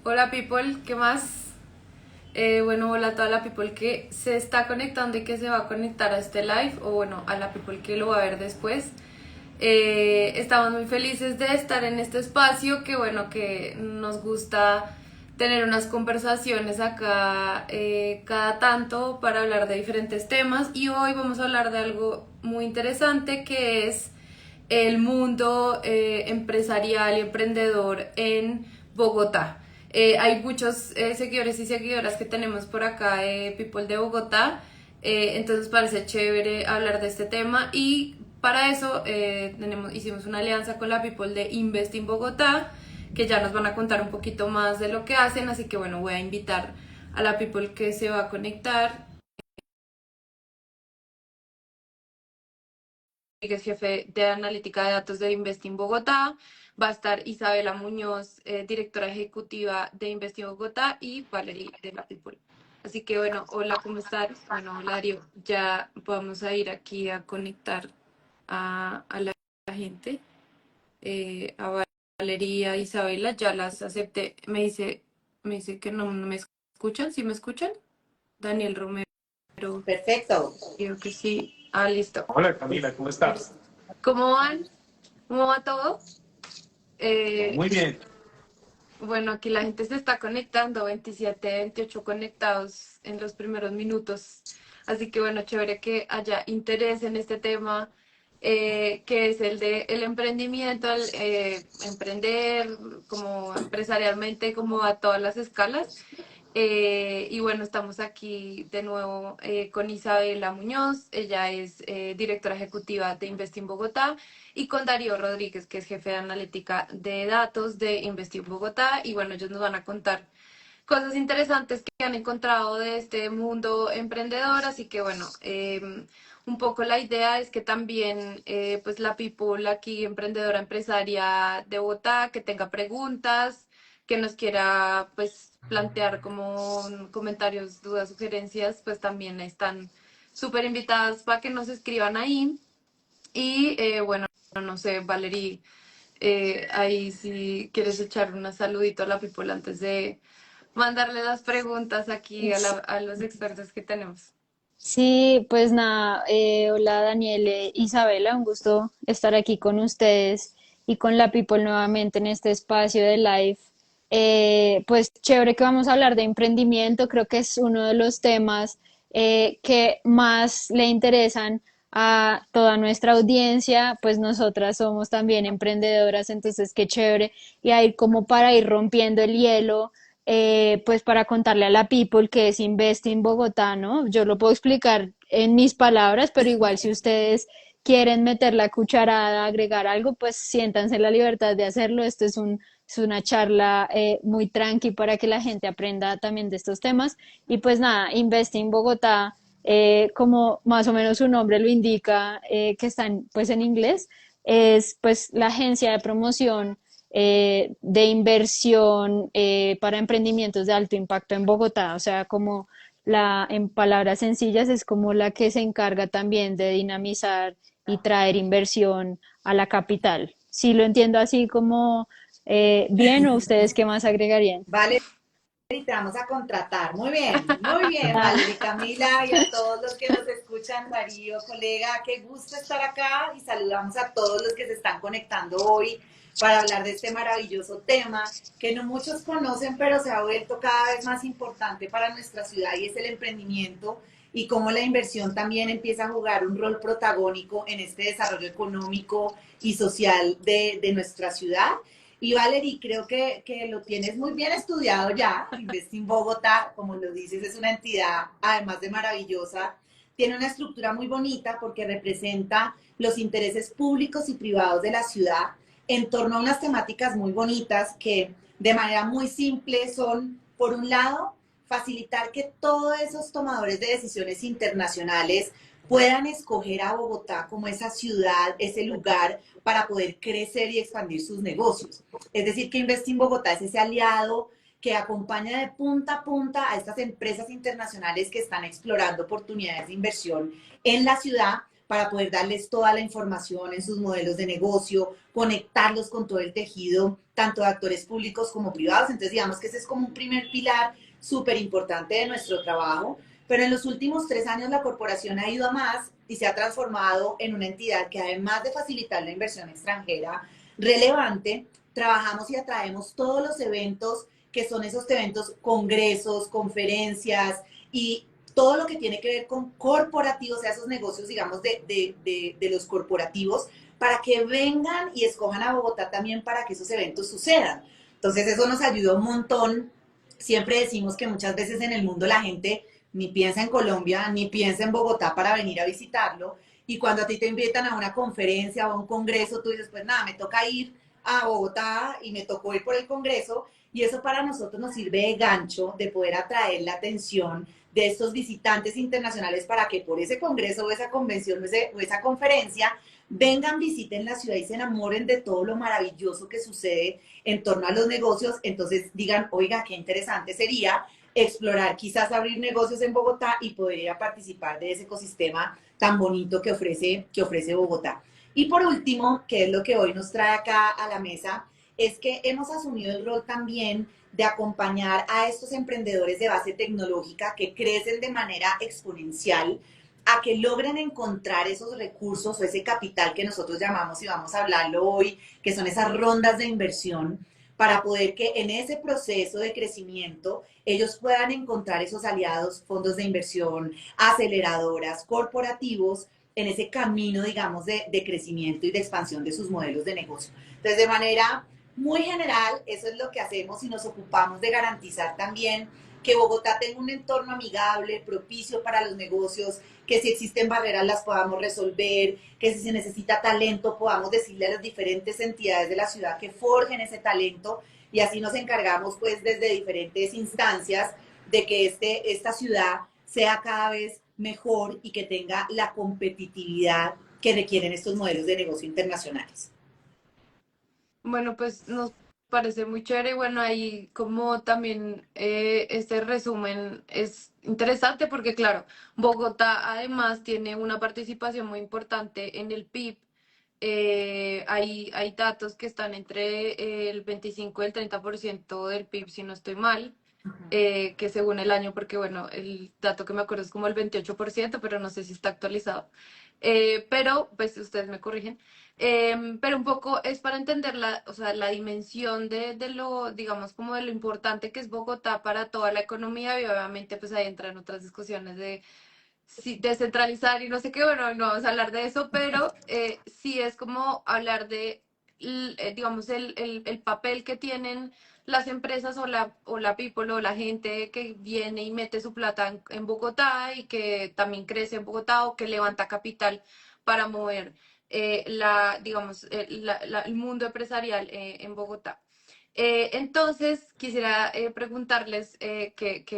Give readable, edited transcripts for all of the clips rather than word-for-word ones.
Hola people, ¿qué más? Bueno, hola a toda la people que se está conectando y que se va a conectar a este live, o bueno, a la people que lo va a ver después. Estamos muy felices de estar en este espacio, que bueno, que nos gusta tener unas conversaciones acá cada tanto para hablar de diferentes temas, y hoy vamos a hablar de algo muy interesante que es el mundo empresarial y emprendedor en Bogotá. Hay muchos seguidores y seguidoras que tenemos por acá, people de Bogotá, entonces parece chévere hablar de este tema, y para eso hicimos una alianza con la people de Investing Bogotá, que ya nos van a contar un poquito más de lo que hacen, así que bueno, voy a invitar a la people que se va a conectar, que es jefe de analítica de datos de Investing Bogotá. Va a estar Isabela Muñoz, directora ejecutiva de Investing Bogotá, y Valerie de la People. Así que bueno, hola, ¿cómo estás? Bueno, hola Darío, ya vamos a ir aquí a conectar a la gente. A Valeria, Isabela, ya las acepté. Me dice que no me escuchan. ¿Sí me escuchan? Daniel Romero, Perfecto. creo que sí. Ah, listo. Hola Camila, ¿cómo estás? ¿Cómo van? ¿Cómo va todo? Eh, Muy bien. bueno, aquí la gente se está conectando, 27, 28 conectados en los primeros minutos. Así que bueno, chévere que haya interés en este tema, que es el de el emprendimiento, emprender como empresarialmente, como a todas las escalas. Y bueno, estamos aquí de nuevo con Isabela Muñoz, ella es directora ejecutiva de Investing Bogotá, y con Darío Rodríguez, que es jefe de analítica de datos de Investing Bogotá. Y bueno, ellos nos van a contar cosas interesantes que han encontrado de este mundo emprendedor. Así que bueno, un poco la idea es que también pues la people aquí, emprendedora, empresaria de Bogotá, que tenga preguntas, que nos quiera pues plantear como comentarios, dudas, sugerencias, pues también están súper invitadas para que nos escriban ahí. Y bueno, no sé, Valerie, ahí si quieres echar un saludito a la people antes de mandarle las preguntas aquí a los expertos que tenemos. Sí, pues nada, hola Daniel, Isabela, un gusto estar aquí con ustedes y con la People nuevamente en este espacio de live. Pues chévere que vamos a hablar de emprendimiento, creo que es uno de los temas que más le interesan a toda nuestra audiencia, pues nosotras somos también emprendedoras, entonces qué chévere, y ahí como para ir rompiendo el hielo, pues para contarle a la people que es Investing Bogotá, ¿no? Yo lo puedo explicar en mis palabras, pero igual si ustedes quieren meter la cucharada, agregar algo, pues siéntanse en la libertad de hacerlo. Esto es una charla muy tranqui para que la gente aprenda también de estos temas. Y pues nada, Investing Bogotá, como más o menos su nombre lo indica, que están pues en inglés, es pues la agencia de promoción de inversión para emprendimientos de alto impacto en Bogotá, o sea, como en palabras sencillas, es como la que se encarga también de dinamizar y traer inversión a la capital. Si lo entiendo así como bien, ¿o ustedes qué más agregarían? Vale, y te vamos a contratar. Muy bien, Ah, Valeria y Camila, y a todos los que nos escuchan, Darío, colega, qué gusto estar acá y saludamos a todos los que se están conectando hoy para hablar de este maravilloso tema que no muchos conocen, pero se ha vuelto cada vez más importante para nuestra ciudad y es el emprendimiento y cómo la inversión también empieza a jugar un rol protagónico en este desarrollo económico y social de nuestra ciudad. Y Valerie, creo que lo tienes muy bien estudiado ya. Investing Bogotá, como lo dices, es una entidad, además de maravillosa, tiene una estructura muy bonita porque representa los intereses públicos y privados de la ciudad en torno a unas temáticas muy bonitas que de manera muy simple son, por un lado, facilitar que todos esos tomadores de decisiones internacionales puedan escoger a Bogotá como esa ciudad, ese lugar para poder crecer y expandir sus negocios. Es decir, que Investing Bogotá es ese aliado que acompaña de punta a punta a estas empresas internacionales que están explorando oportunidades de inversión en la ciudad para poder darles toda la información en sus modelos de negocio, conectarlos con todo el tejido, tanto de actores públicos como privados. Entonces, digamos que ese es como un primer pilar súper importante de nuestro trabajo. Pero en los últimos 3 años la corporación ha ido a más y se ha transformado en una entidad que, además de facilitar la inversión extranjera relevante, trabajamos y atraemos todos los eventos que son esos eventos, congresos, conferencias y todo lo que tiene que ver con corporativos, o sea, esos negocios, digamos, de los corporativos, para que vengan y escojan a Bogotá también para que esos eventos sucedan. Entonces, eso nos ayuda un montón. Siempre decimos que muchas veces en el mundo la gente ni piensa en Colombia, ni piensa en Bogotá para venir a visitarlo. Y cuando a ti te invitan a una conferencia o a un congreso, tú dices, pues nada, me toca ir a Bogotá y me tocó ir por el congreso. Y eso para nosotros nos sirve de gancho de poder atraer la atención de estos visitantes internacionales para que por ese congreso o esa convención o esa conferencia vengan, visiten la ciudad y se enamoren de todo lo maravilloso que sucede en torno a los negocios. Entonces digan, oiga, qué interesante sería explorar, quizás abrir negocios en Bogotá y poder ir a participar de ese ecosistema tan bonito que ofrece Bogotá. Y por último, que es lo que hoy nos trae acá a la mesa, es que hemos asumido el rol también de acompañar a estos emprendedores de base tecnológica que crecen de manera exponencial a que logren encontrar esos recursos o ese capital que nosotros llamamos, y vamos a hablarlo hoy, que son esas rondas de inversión, para poder que en ese proceso de crecimiento ellos puedan encontrar esos aliados, fondos de inversión, aceleradoras, corporativos, en ese camino, digamos, de crecimiento y de expansión de sus modelos de negocio. Entonces, de manera muy general, eso es lo que hacemos y nos ocupamos de garantizar también que Bogotá tenga un entorno amigable, propicio para los negocios, que si existen barreras las podamos resolver, que si se necesita talento podamos decirle a las diferentes entidades de la ciudad que forjen ese talento, y así nos encargamos pues desde diferentes instancias de que esta ciudad sea cada vez mejor y que tenga la competitividad que requieren estos modelos de negocio internacionales. Bueno, pues nos parece muy chévere. Y bueno, ahí como también este resumen es interesante porque, claro, Bogotá además tiene una participación muy importante en el PIB. Hay datos que están entre el 25 y el 30% del PIB, si no estoy mal, que según el año, porque bueno, el dato que me acuerdo es como el 28%, pero no sé si está actualizado. Pero, pues ustedes me corrigen. Pero un poco es para entender la, o sea, la dimensión de lo, digamos, como de lo importante que es Bogotá para toda la economía, y obviamente pues ahí entran otras discusiones de sí, descentralizar y no sé qué, bueno, no vamos a hablar de eso, pero sí es como hablar de, digamos, el papel que tienen las empresas o la people o la gente que viene y mete su plata en Bogotá y que también crece en Bogotá o que levanta capital para mover digamos, el mundo empresarial en Bogotá. Entonces, quisiera preguntarles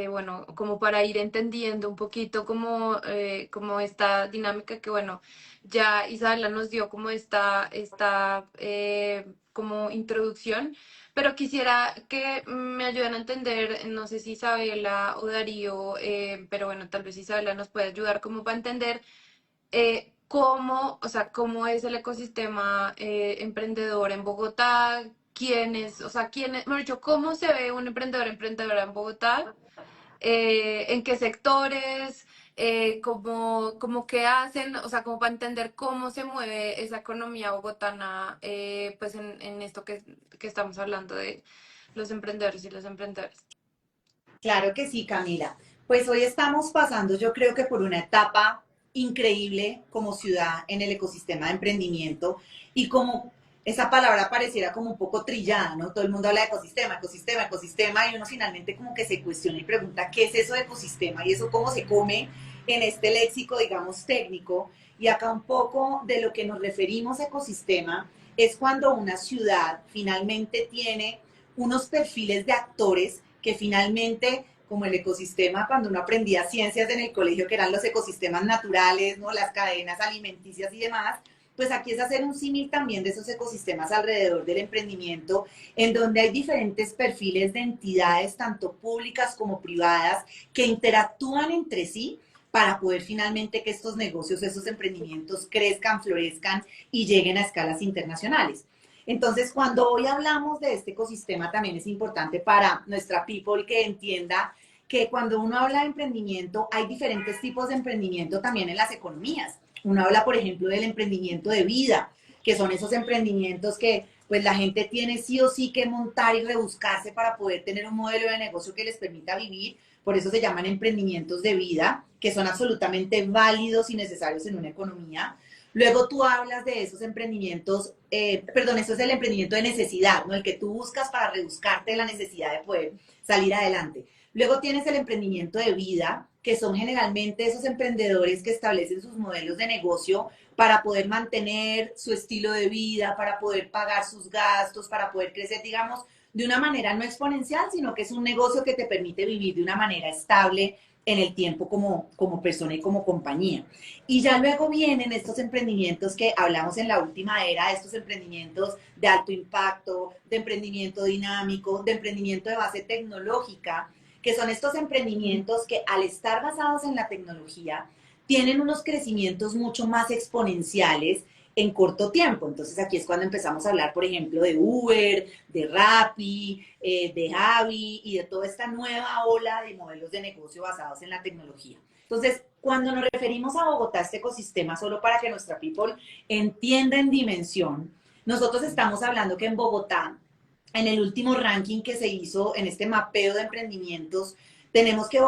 bueno, como para ir entendiendo un poquito como esta dinámica que, bueno, ya Isabela nos dio como esta como introducción, pero quisiera que me ayuden a entender, no sé si Isabela o Darío, pero bueno, tal vez Isabela nos puede ayudar como para entender cómo, o sea, cómo es el ecosistema emprendedor en Bogotá, quiénes, o sea, quiénes, mejor dicho, cómo se ve un emprendedor, emprendedora en Bogotá, en qué sectores, cómo qué hacen, o sea, como para entender cómo se mueve esa economía bogotana, pues en esto que estamos hablando de los emprendedores y las emprendedoras. Claro que sí, Camila. Pues hoy estamos pasando, yo creo que por una etapa increíble como ciudad en el ecosistema de emprendimiento, y como esa palabra pareciera como un poco trillada, ¿no? Todo el mundo habla de ecosistema, ecosistema, ecosistema, y uno finalmente como que se cuestiona y pregunta, ¿qué es eso de ecosistema? Y eso cómo se come en este léxico, digamos, técnico. Y acá un poco de lo que nos referimos a ecosistema es cuando una ciudad finalmente tiene unos perfiles de actores que finalmente, como el ecosistema, cuando uno aprendía ciencias en el colegio, que eran los ecosistemas naturales, ¿no? Las cadenas alimenticias y demás, pues aquí es hacer un símil también de esos ecosistemas alrededor del emprendimiento, en donde hay diferentes perfiles de entidades, tanto públicas como privadas, que interactúan entre sí para poder finalmente que estos negocios, esos emprendimientos crezcan, florezcan y lleguen a escalas internacionales. Entonces, cuando hoy hablamos de este ecosistema, también es importante para nuestra people que entienda que cuando uno habla de emprendimiento, hay diferentes tipos de emprendimiento también en las economías. Uno habla, por ejemplo, del emprendimiento de vida, que son esos emprendimientos que pues la gente tiene sí o sí que montar y rebuscarse para poder tener un modelo de negocio que les permita vivir. Por eso se llaman emprendimientos de vida, que son absolutamente válidos y necesarios en una economía. Luego tú hablas de esos emprendimientos, perdón, eso es el emprendimiento de necesidad, ¿no? El que tú buscas para rebuscarte de la necesidad de poder salir adelante. Luego tienes el emprendimiento de vida, que son generalmente esos emprendedores que establecen sus modelos de negocio para poder mantener su estilo de vida, para poder pagar sus gastos, para poder crecer, digamos, de una manera no exponencial, sino que es un negocio que te permite vivir de una manera estable en el tiempo como persona y como compañía. Y ya luego vienen estos emprendimientos que hablamos en la última era, estos emprendimientos de alto impacto, de emprendimiento dinámico, de emprendimiento de base tecnológica, que son estos emprendimientos que al estar basados en la tecnología, tienen unos crecimientos mucho más exponenciales en corto tiempo. Entonces aquí es cuando empezamos a hablar, por ejemplo, de Uber, de Rappi, de Javi y de toda esta nueva ola de modelos de negocio basados en la tecnología. Entonces, cuando nos referimos a Bogotá, este ecosistema, solo para que nuestra people entienda en dimensión, nosotros estamos hablando que en Bogotá, en el último ranking que se hizo en este mapeo de emprendimientos, tenemos que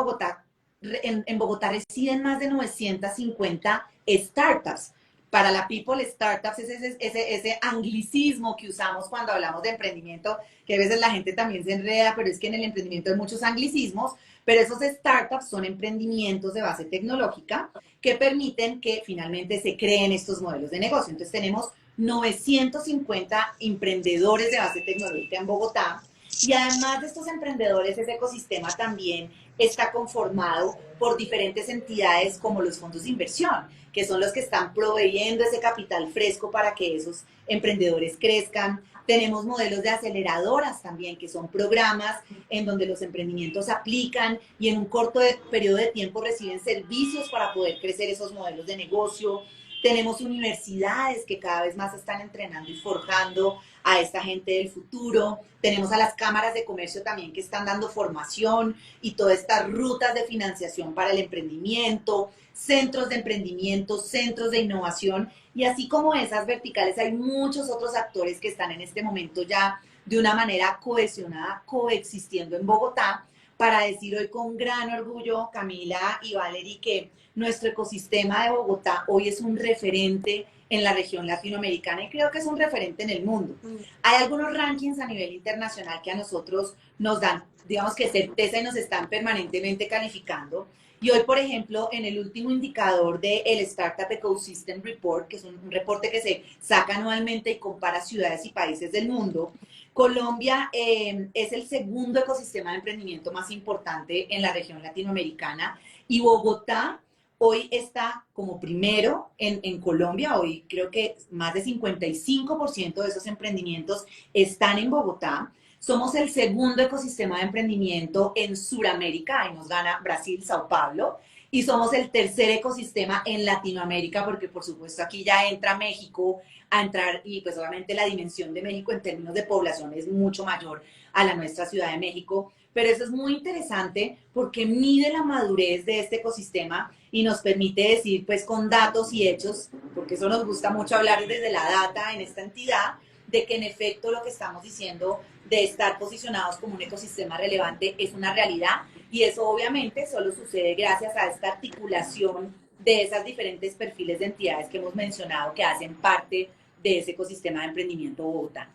en Bogotá residen más de 950 startups. Para la people, startups es ese anglicismo que usamos cuando hablamos de emprendimiento, que a veces la gente también se enreda, pero es que en el emprendimiento hay muchos anglicismos, pero esos startups son emprendimientos de base tecnológica que permiten que finalmente se creen estos modelos de negocio. Entonces tenemos 950 emprendedores de base tecnológica en Bogotá. Y además de estos emprendedores, ese ecosistema también está conformado por diferentes entidades como los fondos de inversión, que son los que están proveyendo ese capital fresco para que esos emprendedores crezcan. Tenemos modelos de aceleradoras también, que son programas en donde los emprendimientos aplican y en un corto periodo de tiempo reciben servicios para poder crecer esos modelos de negocio. Tenemos universidades que cada vez más están entrenando y forjando a esta gente del futuro. Tenemos a las cámaras de comercio también que están dando formación y todas estas rutas de financiación para el emprendimiento, centros de emprendimiento, centros de innovación. Y así como esas verticales, hay muchos otros actores que están en este momento ya de una manera cohesionada, coexistiendo en Bogotá, para decir hoy con gran orgullo, Camila y Valerie, que nuestro ecosistema de Bogotá hoy es un referente en la región latinoamericana y creo que es un referente en el mundo. Hay algunos rankings a nivel internacional que a nosotros nos dan, digamos que certeza y nos están permanentemente calificando. Y hoy, por ejemplo, en el último indicador del Startup Ecosystem Report, que es un reporte que se saca anualmente y compara ciudades y países del mundo, Colombia es el segundo ecosistema de emprendimiento más importante en la región latinoamericana y Bogotá hoy está como primero en Colombia. Hoy creo que más de 55% de esos emprendimientos están en Bogotá. Somos el segundo ecosistema de emprendimiento en Sudamérica, ahí nos gana Brasil, Sao Paulo, y somos el tercer ecosistema en Latinoamérica, porque por supuesto aquí ya entra México a entrar, y pues obviamente la dimensión de México en términos de población es mucho mayor a la nuestra Ciudad de México, pero eso es muy interesante porque mide la madurez de este ecosistema y nos permite decir pues con datos y hechos, porque eso nos gusta mucho hablar desde la data en esta entidad, de que en efecto lo que estamos diciendo de estar posicionados como un ecosistema relevante es una realidad y eso obviamente solo sucede gracias a esta articulación de esas diferentes perfiles de entidades que hemos mencionado que hacen parte de ese ecosistema de emprendimiento bogotano.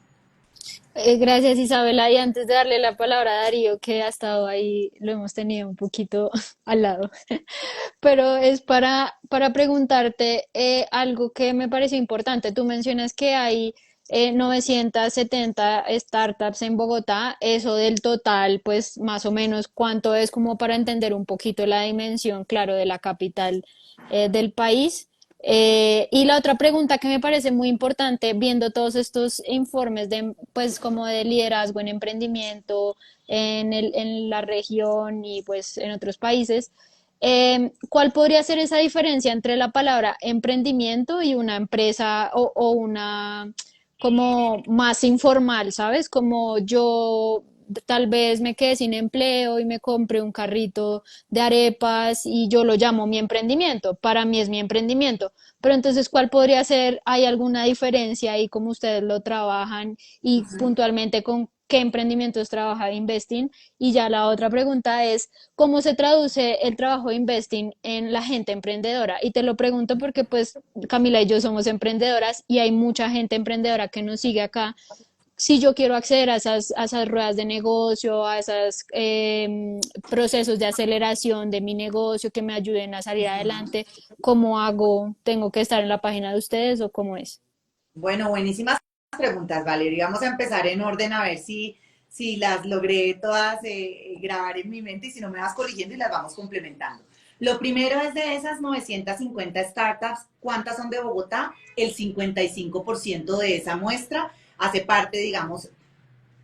Gracias, Isabela. Y antes de darle la palabra a Darío, que ha estado ahí, lo hemos tenido un poquito al lado, pero es para preguntarte algo que me pareció importante. Tú mencionas que hay 970 startups en Bogotá. Eso del total, pues más o menos, ¿cuánto es como para entender un poquito la dimensión, claro, de la capital del país? Y la otra pregunta que me parece muy importante, viendo todos estos informes de, pues, como de liderazgo en emprendimiento en la región y pues en otros países, ¿Cuál podría ser esa diferencia entre la palabra emprendimiento y una empresa o una como más informal, ¿sabes? Como yo tal vez me quedé sin empleo y me compré un carrito de arepas y yo lo llamo mi emprendimiento. Para mí es mi emprendimiento. Pero entonces, ¿cuál podría ser? ¿Hay alguna diferencia ahí cómo ustedes lo trabajan y puntualmente con qué emprendimientos trabaja Investing? Y ya la otra pregunta es, ¿cómo se traduce el trabajo de Investing en la gente emprendedora? Y te lo pregunto porque pues Camila y yo somos emprendedoras y hay mucha gente emprendedora que nos sigue acá. Si yo quiero acceder a esas ruedas de negocio, a esos procesos de aceleración de mi negocio que me ayuden a salir adelante, ¿cómo hago? ¿Tengo que estar en la página de ustedes o cómo es? Bueno, buenísimas preguntas, Valeria. Vamos a empezar en orden a ver si las logré todas grabar en mi mente y si no me vas corrigiendo y las vamos complementando. Lo primero es de esas 950 startups, ¿cuántas son de Bogotá? El 55% de esa muestra hace parte, digamos,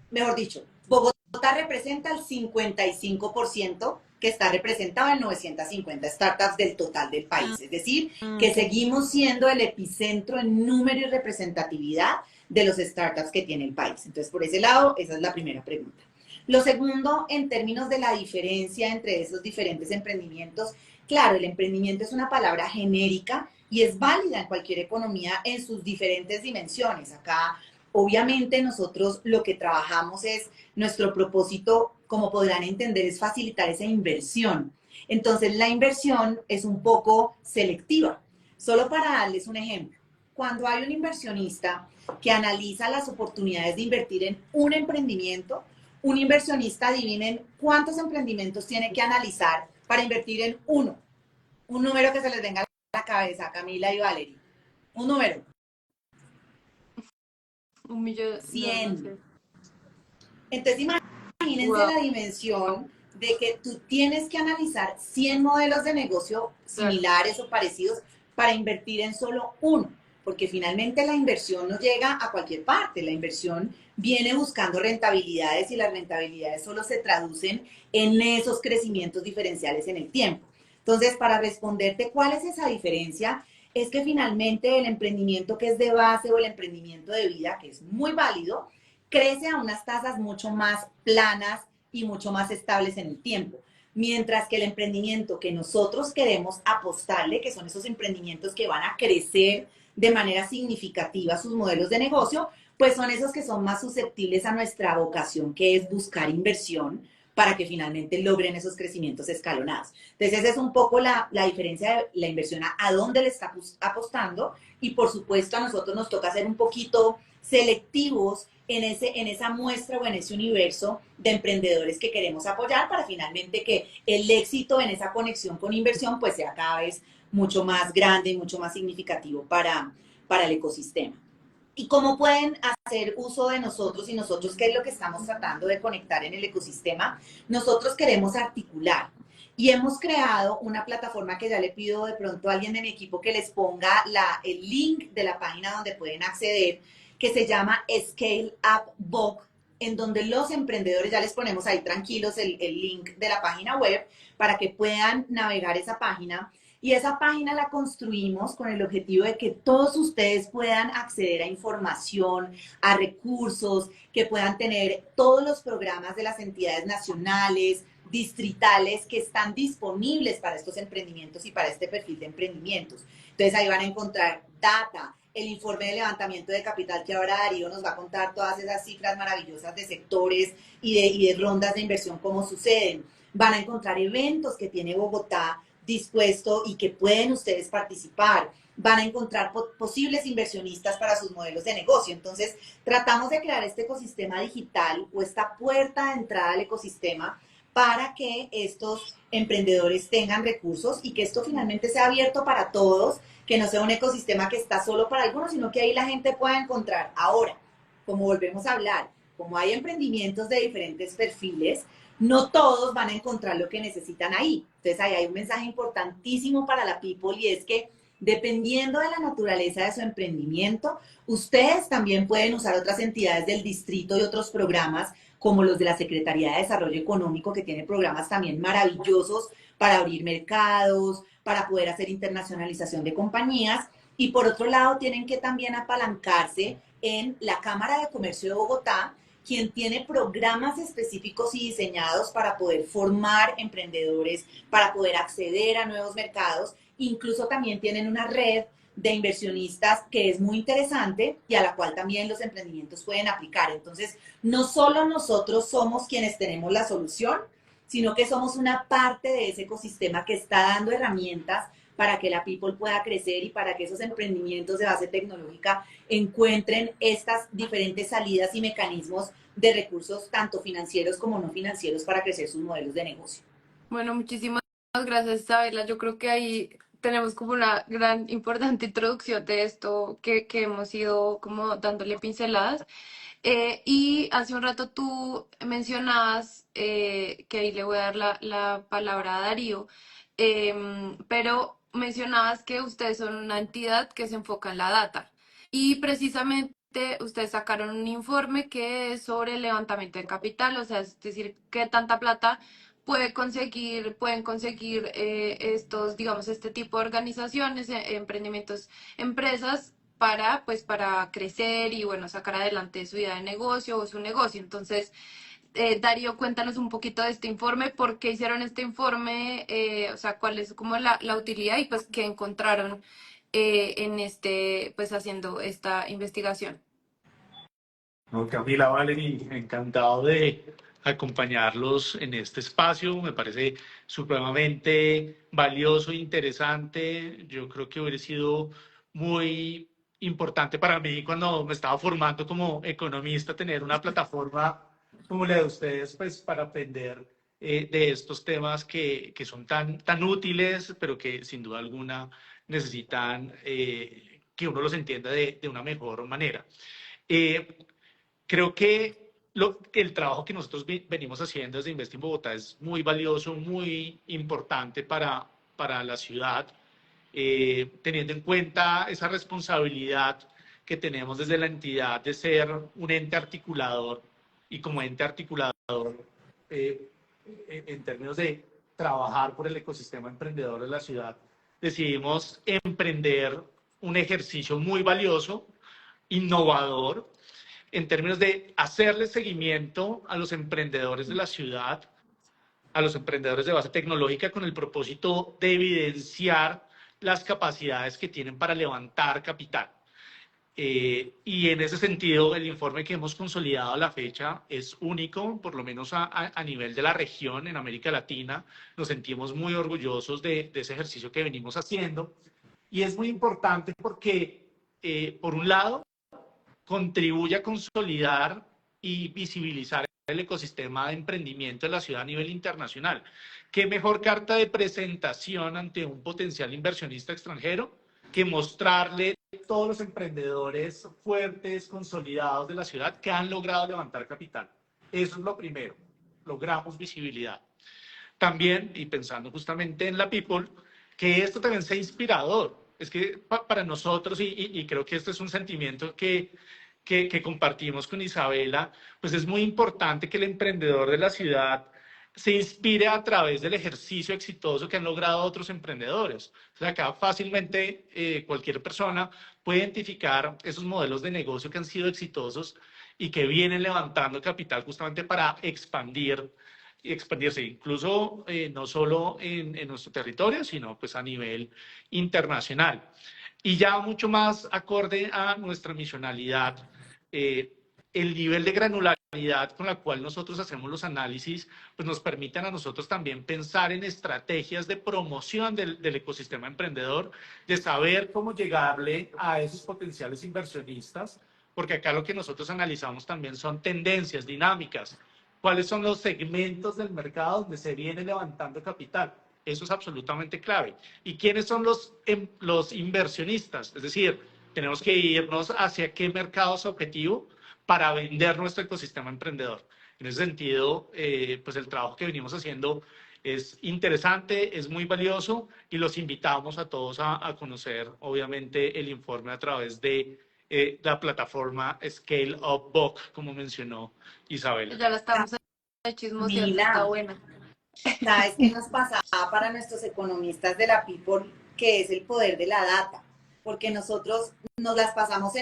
mejor dicho, Bogotá representa el 55% que está representado en 950 startups del total del país. Es decir, que Ok. seguimos siendo el epicentro en número y representatividad de los startups que tiene el país. Entonces, por ese lado, esa es la primera pregunta. Lo segundo, en términos de la diferencia entre esos diferentes emprendimientos, claro, el emprendimiento es una palabra genérica y es válida en cualquier economía en sus diferentes dimensiones. Acá obviamente nosotros lo que trabajamos es, nuestro propósito, como podrán entender, es facilitar esa inversión. Entonces la inversión es un poco selectiva. Solo para darles un ejemplo, cuando hay un inversionista que analiza las oportunidades de invertir en un emprendimiento, un inversionista adivinen cuántos emprendimientos tiene que analizar para invertir en uno. Un número que se les venga a la cabeza, Camila y Valerie. Un número. Un millón, no, no 100. sé. Entonces, imagínense Wow, la dimensión de que tú tienes que analizar 100 modelos de negocio claro. similares o parecidos para invertir en solo uno, porque finalmente la inversión no llega a cualquier parte, la inversión viene buscando rentabilidades y las rentabilidades solo se traducen en esos crecimientos diferenciales en el tiempo. Entonces, para responderte cuál es esa diferencia, es que finalmente el emprendimiento que es de base o el emprendimiento de vida, que es muy válido, crece a unas tasas mucho más planas y mucho más estables en el tiempo. Mientras que el emprendimiento que nosotros queremos apostarle, que son esos emprendimientos que van a crecer de manera significativa sus modelos de negocio, pues son esos que son más susceptibles a nuestra vocación, que es buscar inversión para que finalmente logren esos crecimientos escalonados. Entonces, esa es un poco la diferencia de la inversión a dónde le está apostando y por supuesto a nosotros nos toca ser un poquito selectivos en esa muestra o en ese universo de emprendedores que queremos apoyar para finalmente que el éxito en esa conexión con inversión pues sea cada vez mucho más grande y mucho más significativo para el ecosistema. ¿Y cómo pueden hacer uso de nosotros y nosotros qué es lo que estamos tratando de conectar en el ecosistema? Nosotros queremos articular y hemos creado una plataforma que ya le pido de pronto a alguien de mi equipo que les ponga el link de la página donde pueden acceder, que se llama Scale Up Book, en donde los emprendedores, ya les ponemos ahí tranquilos el link de la página web para que puedan navegar esa página. Y esa página la construimos con el objetivo de que todos ustedes puedan acceder a información, a recursos, que puedan tener todos los programas de las entidades nacionales, distritales que están disponibles para estos emprendimientos y para este perfil de emprendimientos. Entonces ahí van a encontrar data, el informe de levantamiento de capital que ahora Darío nos va a contar todas esas cifras maravillosas de sectores y de rondas de inversión, cómo suceden. Van a encontrar eventos que tiene Bogotá dispuesto y que pueden ustedes participar. Van a encontrar posibles inversionistas para sus modelos de negocio. Entonces, tratamos de crear este ecosistema digital o esta puerta de entrada al ecosistema para que estos emprendedores tengan recursos y que esto finalmente sea abierto para todos, que no sea un ecosistema que está solo para algunos, sino que ahí la gente pueda encontrar. Ahora, como volvemos a hablar, como hay emprendimientos de diferentes perfiles, no todos van a encontrar lo que necesitan ahí. Entonces ahí hay un mensaje importantísimo para la people y es que dependiendo de la naturaleza de su emprendimiento, ustedes también pueden usar otras entidades del distrito y otros programas como los de la Secretaría de Desarrollo Económico, que tiene programas también maravillosos para abrir mercados, para poder hacer internacionalización de compañías. Y por otro lado, tienen que también apalancarse en la Cámara de Comercio de Bogotá, quien tiene programas específicos y diseñados para poder formar emprendedores, para poder acceder a nuevos mercados. Incluso también tienen una red de inversionistas que es muy interesante y a la cual también los emprendimientos pueden aplicar. Entonces, no solo nosotros somos quienes tenemos la solución, sino que somos una parte de ese ecosistema que está dando herramientas para que la people pueda crecer y para que esos emprendimientos de base tecnológica encuentren estas diferentes salidas y mecanismos de recursos, tanto financieros como no financieros, para crecer sus modelos de negocio. Bueno, muchísimas gracias, Isabela. Yo creo que ahí tenemos como una gran, importante introducción de esto que hemos ido como dándole pinceladas. Y hace un rato tú mencionabas, que ahí le voy a dar la palabra a Darío, pero mencionabas que ustedes son una entidad que se enfoca en la data y precisamente ustedes sacaron un informe que es sobre el levantamiento de capital, o sea, es decir, qué tanta plata pueden conseguir estos, digamos, este tipo de organizaciones, emprendimientos, empresas para crecer y, bueno, sacar adelante su idea de negocio o su negocio. Entonces, Darío, cuéntanos un poquito de este informe, por qué hicieron este informe, o sea, cuál es como la utilidad y pues qué encontraron en pues haciendo esta investigación. No, Camila, Valerie, encantado de acompañarlos en este espacio. Me parece supremamente valioso e interesante. Yo creo que hubiera sido muy importante para mí cuando me estaba formando como economista tener una plataforma como la de ustedes, pues para aprender de estos temas que son tan útiles, pero que sin duda alguna necesitan que uno los entienda de una mejor manera. Eh, Creo que el trabajo que nosotros venimos haciendo desde Investing Bogotá es muy valioso, muy importante para la ciudad, teniendo en cuenta esa responsabilidad que tenemos desde la entidad de ser un ente articulador y como ente articulador eh, en términos de trabajar por el ecosistema emprendedor de la ciudad, decidimos emprender un ejercicio muy valioso, innovador, en términos de hacerle seguimiento a los emprendedores de la ciudad, a los emprendedores de base tecnológica, con el propósito de evidenciar las capacidades que tienen para levantar capital. Y en ese sentido, el informe que hemos consolidado a la fecha es único, por lo menos a nivel de la región, en América Latina. Nos sentimos muy orgullosos de ese ejercicio que venimos haciendo. Y es muy importante porque, por un lado, contribuye a consolidar y visibilizar el ecosistema de emprendimiento de la ciudad a nivel internacional. ¿Qué mejor carta de presentación ante un potencial inversionista extranjero que mostrarle todos los emprendedores fuertes, consolidados de la ciudad que han logrado levantar capital? Eso es lo primero, logramos visibilidad. También, y pensando justamente en la people, que esto también sea inspirador. Es que para nosotros, y creo que este es un sentimiento que compartimos con Isabela, pues es muy importante que el emprendedor de la ciudad se inspire a través del ejercicio exitoso que han logrado otros emprendedores. O sea, acá fácilmente cualquier persona puede identificar esos modelos de negocio que han sido exitosos y que vienen levantando capital justamente para expandir y expandirse, incluso no solo en nuestro territorio, sino pues a nivel internacional. Y ya mucho más acorde a nuestra misionalidad, el nivel de granularidad con la cual nosotros hacemos los análisis, pues nos permiten a nosotros también pensar en estrategias de promoción del ecosistema emprendedor, de saber cómo llegarle a esos potenciales inversionistas, porque acá lo que nosotros analizamos también son tendencias, dinámicas, cuáles son los segmentos del mercado donde se viene levantando capital. Eso es absolutamente clave. ¿Y quiénes son los inversionistas? Es decir, tenemos que irnos hacia qué mercado es objetivo para vender nuestro ecosistema emprendedor. En ese sentido, pues el trabajo que venimos haciendo es interesante, es muy valioso y los invitamos a todos a conocer, obviamente, el informe a través de la plataforma Scale Up Book, como mencionó Isabela. Ya la estamos chismoseando, está Mira, buena. ¿sabes qué nos pasaba para nuestros economistas de la People? Que es el poder de la data. Porque nosotros nos las pasamos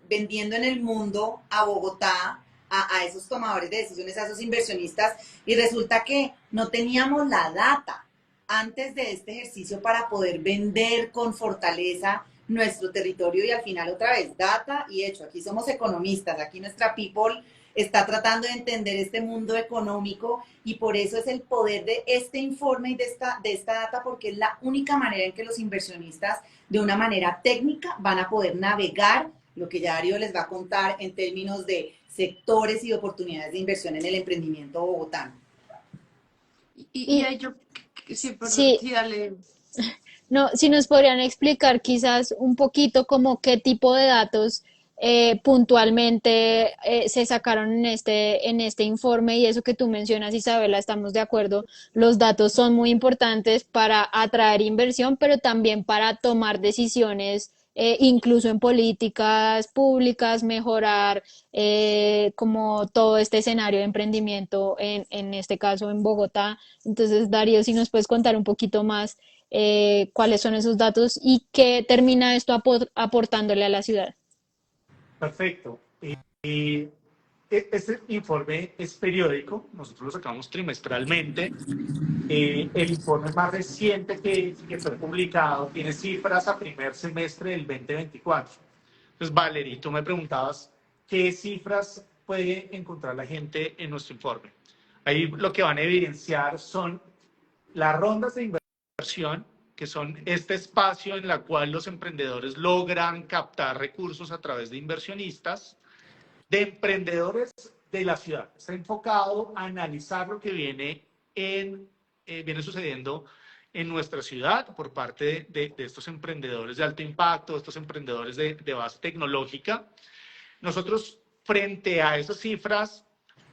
vendiendo en el mundo a Bogotá, a esos tomadores de decisiones, a esos inversionistas, y resulta que no teníamos la data antes de este ejercicio para poder vender con fortaleza nuestro territorio y al final otra vez data y hecho. Aquí somos economistas, aquí nuestra People está tratando de entender este mundo económico y por eso es el poder de este informe y de esta data, porque es la única manera en que los inversionistas de una manera técnica van a poder navegar lo que ya Darío les va a contar en términos de sectores y oportunidades de inversión en el emprendimiento bogotano. Y Y ahí yo, sí, perdón, sí, sí, dale. no, si nos podrían explicar quizás un poquito como qué tipo de datos puntualmente se sacaron en este informe y eso que tú mencionas, Isabela, estamos de acuerdo. Los datos son muy importantes para atraer inversión, pero también para tomar decisiones, incluso en políticas públicas, mejorar como todo este escenario de emprendimiento, en este caso en Bogotá. Entonces, Darío, si nos puedes contar un poquito más cuáles son esos datos y qué termina esto aportándole a la ciudad. Perfecto. Y este informe es periódico, nosotros lo sacamos trimestralmente. El informe más reciente que fue publicado tiene cifras a primer semestre del 2024. Entonces, Valerie, tú me preguntabas qué cifras puede encontrar la gente en nuestro informe. Ahí lo que van a evidenciar son las rondas de inversión, que son este espacio en el cual los emprendedores logran captar recursos a través de inversionistas, de emprendedores de la ciudad. Está enfocado a analizar lo que viene sucediendo en nuestra ciudad por parte de estos emprendedores de alto impacto, estos emprendedores de base tecnológica. Nosotros, frente a esas cifras,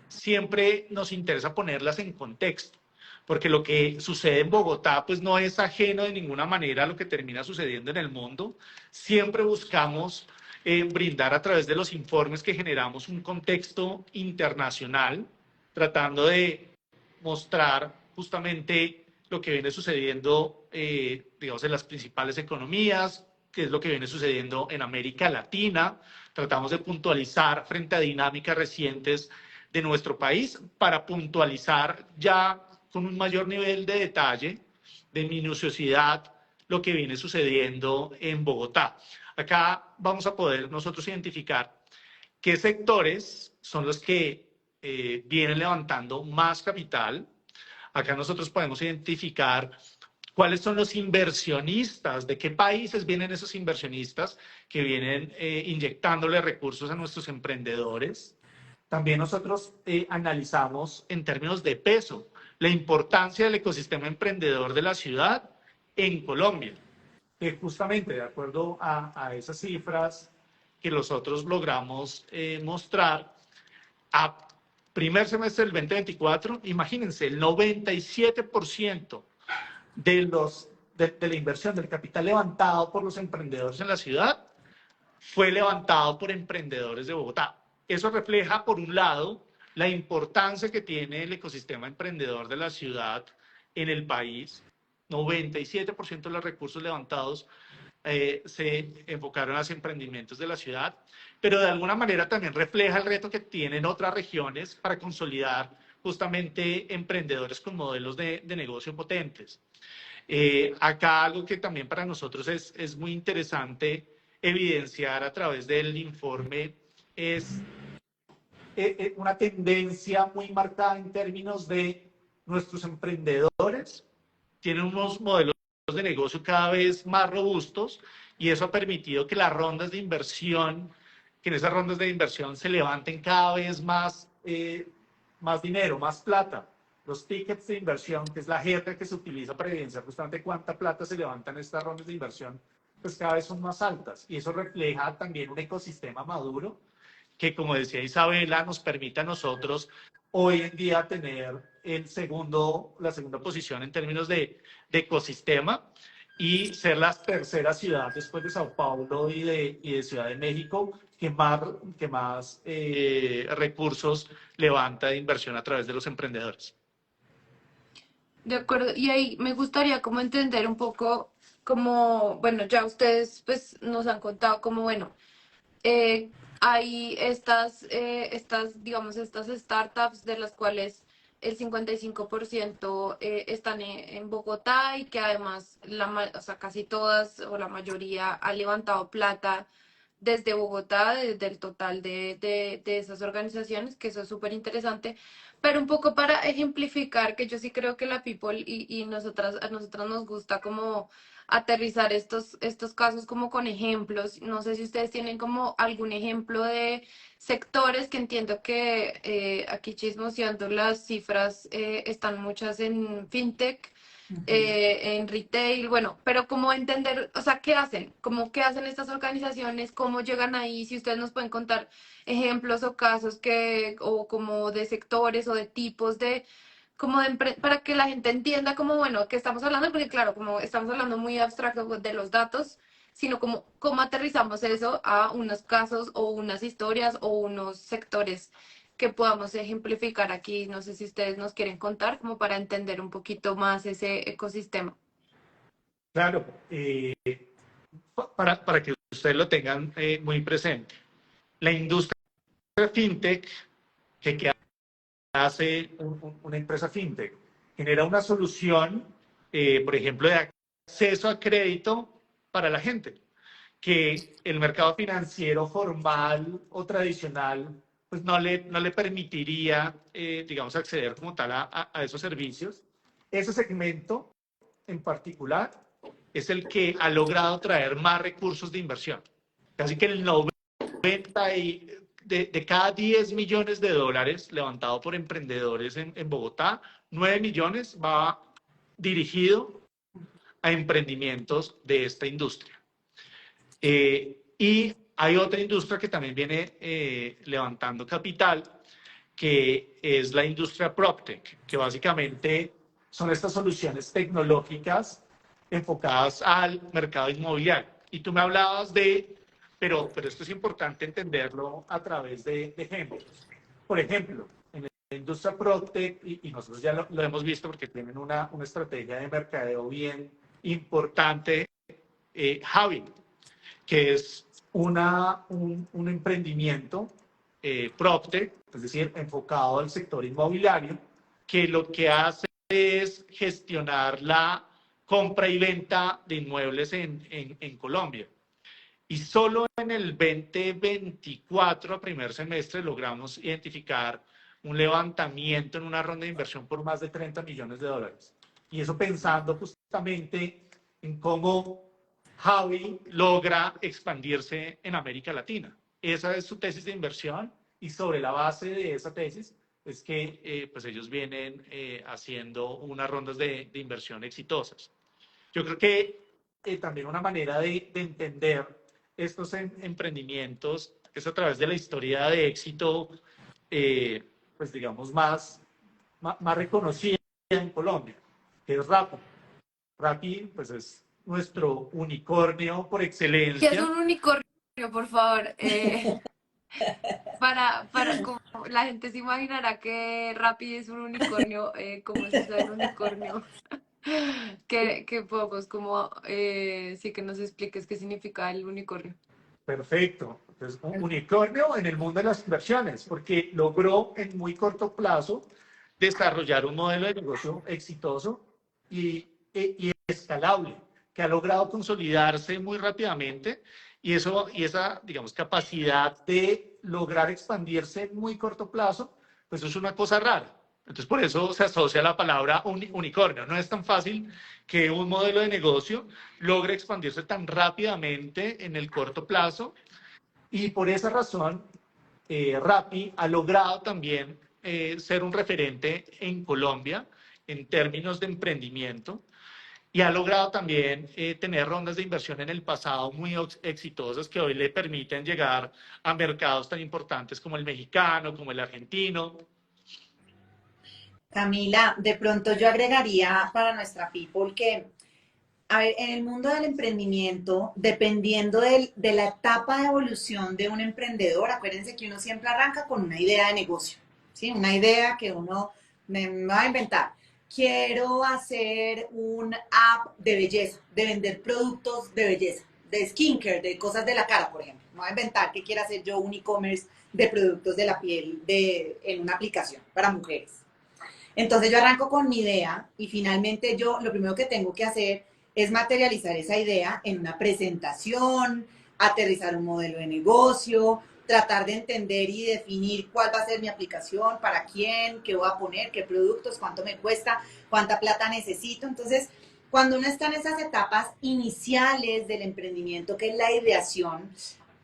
siempre nos interesa ponerlas en contexto, porque lo que sucede en Bogotá pues no es ajeno de ninguna manera a lo que termina sucediendo en el mundo. Siempre buscamos brindar a través de los informes que generamos un contexto internacional, tratando de mostrar justamente lo que viene sucediendo, digamos, en las principales economías, qué es lo que viene sucediendo en América Latina. Tratamos de puntualizar frente a dinámicas recientes de nuestro país para puntualizar ya con un mayor nivel de detalle, de minuciosidad, lo que viene sucediendo en Bogotá. Acá vamos a poder nosotros identificar qué sectores son los que vienen levantando más capital. Acá nosotros podemos identificar cuáles son los inversionistas, de qué países vienen esos inversionistas que vienen inyectándole recursos a nuestros emprendedores. También nosotros analizamos en términos de peso la importancia del ecosistema emprendedor de la ciudad en Colombia, que justamente de acuerdo a esas cifras que nosotros logramos mostrar, a primer semestre del 2024, imagínense, el 97% de la inversión del capital levantado por los emprendedores en la ciudad fue levantado por emprendedores de Bogotá. Eso refleja, por un lado, la importancia que tiene el ecosistema emprendedor de la ciudad en el país. 97% de los recursos levantados se enfocaron a los emprendimientos de la ciudad, pero de alguna manera también refleja el reto que tienen otras regiones para consolidar justamente emprendedores con modelos de negocio potentes. Acá algo que también para nosotros es muy interesante evidenciar a través del informe es una tendencia muy marcada en términos de nuestros emprendedores. Tienen unos modelos de negocio cada vez más robustos y eso ha permitido que las rondas de inversión, que en esas rondas de inversión se levanten cada vez más, más dinero, más plata. Los tickets de inversión, que es la jerga que se utiliza para evidenciar justamente cuánta plata se levanta en estas rondas de inversión, pues cada vez son más altas. Y eso refleja también un ecosistema maduro que, como decía Isabela, nos permite a nosotros hoy en día tener la segunda posición en términos de ecosistema. y ser la tercera ciudad después de Sao Paulo y de Ciudad de México que más recursos levanta de inversión a través de los emprendedores. De acuerdo, y ahí me gustaría como entender un poco como, bueno, ya ustedes pues nos han contado como, bueno, eh, hay digamos, estas startups de las cuales el 55% están en Bogotá y que además, o sea, casi todas o la mayoría ha levantado plata desde Bogotá, desde el total de esas organizaciones, que eso es súper interesante. Pero un poco para ejemplificar, que yo sí creo que la People y a nosotras nos gusta como aterrizar estos casos como con ejemplos. No sé si ustedes tienen como algún ejemplo de sectores que entiendo que aquí chismoseando las cifras están muchas en fintech, en retail, bueno, pero cómo entender, o sea, ¿qué hacen? ¿Cómo qué hacen estas organizaciones? ¿Cómo llegan ahí? Si ustedes nos pueden contar ejemplos o casos o como de sectores o de tipos de para que la gente entienda como, bueno, que estamos hablando, porque claro, como estamos hablando muy abstracto de los datos, sino como cómo aterrizamos eso a unos casos o unas historias o unos sectores que podamos ejemplificar aquí. No sé si ustedes nos quieren contar como para entender un poquito más ese ecosistema. Claro, para que ustedes lo tengan muy presente. La industria fintech, ¿qué hace una empresa fintech? Genera una solución, por ejemplo, de acceso a crédito para la gente, que el mercado financiero formal o tradicional pues no le permitiría, digamos, acceder como tal a esos servicios. Ese segmento en particular es el que ha logrado traer más recursos de inversión. Casi que el 90 de cada 10 millones de dólares levantado por emprendedores en Bogotá, 9 millones va dirigido a emprendimientos de esta industria. Y hay otra industria que también viene levantando capital, que es la industria PropTech, que básicamente son estas soluciones tecnológicas enfocadas al mercado inmobiliario. Y tú me hablabas pero esto es importante entenderlo a través de ejemplos. Por ejemplo, en la industria PropTech, y nosotros ya lo hemos visto porque tienen una estrategia de mercadeo bien importante, Javi, que es un emprendimiento PropTech, es decir, enfocado al sector inmobiliario, que lo que hace es gestionar la compra y venta de inmuebles en Colombia. Y solo en el 2024, a primer semestre, logramos identificar un levantamiento en una ronda de inversión por más de 30 millones de dólares. Y eso pensando justamente en cómo Javi logra expandirse en América Latina. Esa es su tesis de inversión y sobre la base de esa tesis es que pues ellos vienen haciendo unas rondas de inversión exitosas. Yo creo que también una manera de entender estos emprendimientos es a través de la historia de éxito, pues digamos, más reconocida en Colombia, que es Rappi. Rappi, pues es nuestro unicornio por ¿Qué es excelencia. un unicornio, por favor? Como la gente se imaginará que Rappi es un unicornio, ¿cómo es eso del unicornio? Que pocos, como sí que nos expliques qué significa el unicornio. Perfecto. Entonces, un unicornio en el mundo de las inversiones, porque logró en muy corto plazo desarrollar un modelo de negocio exitoso y escalable, que ha logrado consolidarse muy rápidamente y esa, digamos, capacidad de lograr expandirse en muy corto plazo, pues es una cosa rara. Entonces, por eso se asocia la palabra unicornio. No es tan fácil que un modelo de negocio logre expandirse tan rápidamente en el corto plazo y por esa razón Rappi ha logrado también ser un referente en Colombia en términos de emprendimiento y ha logrado también tener rondas de inversión en el pasado muy exitosas que hoy le permiten llegar a mercados tan importantes como el mexicano, como el argentino. Camila, de pronto yo agregaría para nuestra people que A ver, en el mundo del emprendimiento, dependiendo de la etapa de evolución de un emprendedor, acuérdense que uno siempre arranca con una idea de negocio, ¿sí? Una idea que uno me va a inventar. Quiero hacer un app de belleza, de vender productos de belleza, de skincare, de cosas de la cara, por ejemplo. Me voy a inventar que quiero hacer yo un e-commerce de productos de la piel en una aplicación para mujeres. Entonces yo arranco con mi idea y finalmente yo lo primero que tengo que hacer es materializar esa idea en una presentación, aterrizar un modelo de negocio, tratar de entender y definir cuál va a ser mi aplicación, para quién, qué voy a poner, qué productos, cuánto me cuesta, cuánta plata necesito. Entonces, cuando uno está en esas etapas iniciales del emprendimiento, que es la ideación,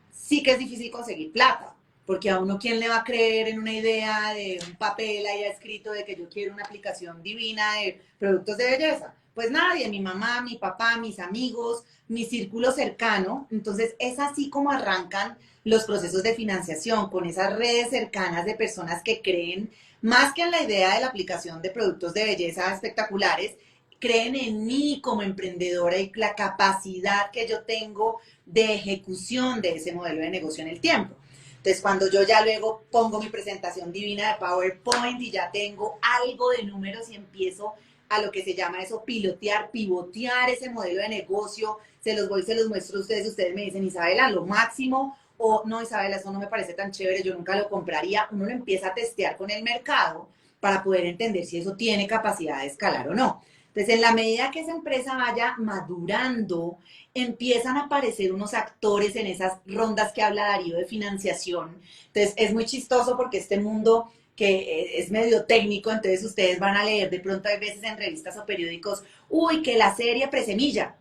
sí que es difícil conseguir plata, porque a uno, ¿quién le va a creer en una idea de un papel ahí escrito de que yo quiero una aplicación divina de productos de belleza? Pues nadie, mi mamá, mi papá, mis amigos, mi círculo cercano. Entonces es así como arrancan los procesos de financiación, con esas redes cercanas de personas que creen, más que en la idea de la aplicación de productos de belleza espectaculares, creen en mí como emprendedora y la capacidad que yo tengo de ejecución de ese modelo de negocio en el tiempo. Entonces, cuando yo ya luego pongo mi presentación divina de PowerPoint y ya tengo algo de números y empiezo a lo que se llama eso, pilotear, pivotear ese modelo de negocio, se los muestro a ustedes me dicen, Isabela, lo máximo, o no, Isabela, eso no me parece tan chévere, yo nunca lo compraría. Uno lo empieza a testear con el mercado para poder entender si eso tiene capacidad de escalar o no. Entonces, en la medida que esa empresa vaya madurando, empiezan a aparecer unos actores en esas rondas que habla Darío de financiación. Entonces, es muy chistoso porque este mundo que es medio técnico, entonces ustedes van a leer de pronto hay veces en revistas o periódicos, uy, que la serie Presemilla.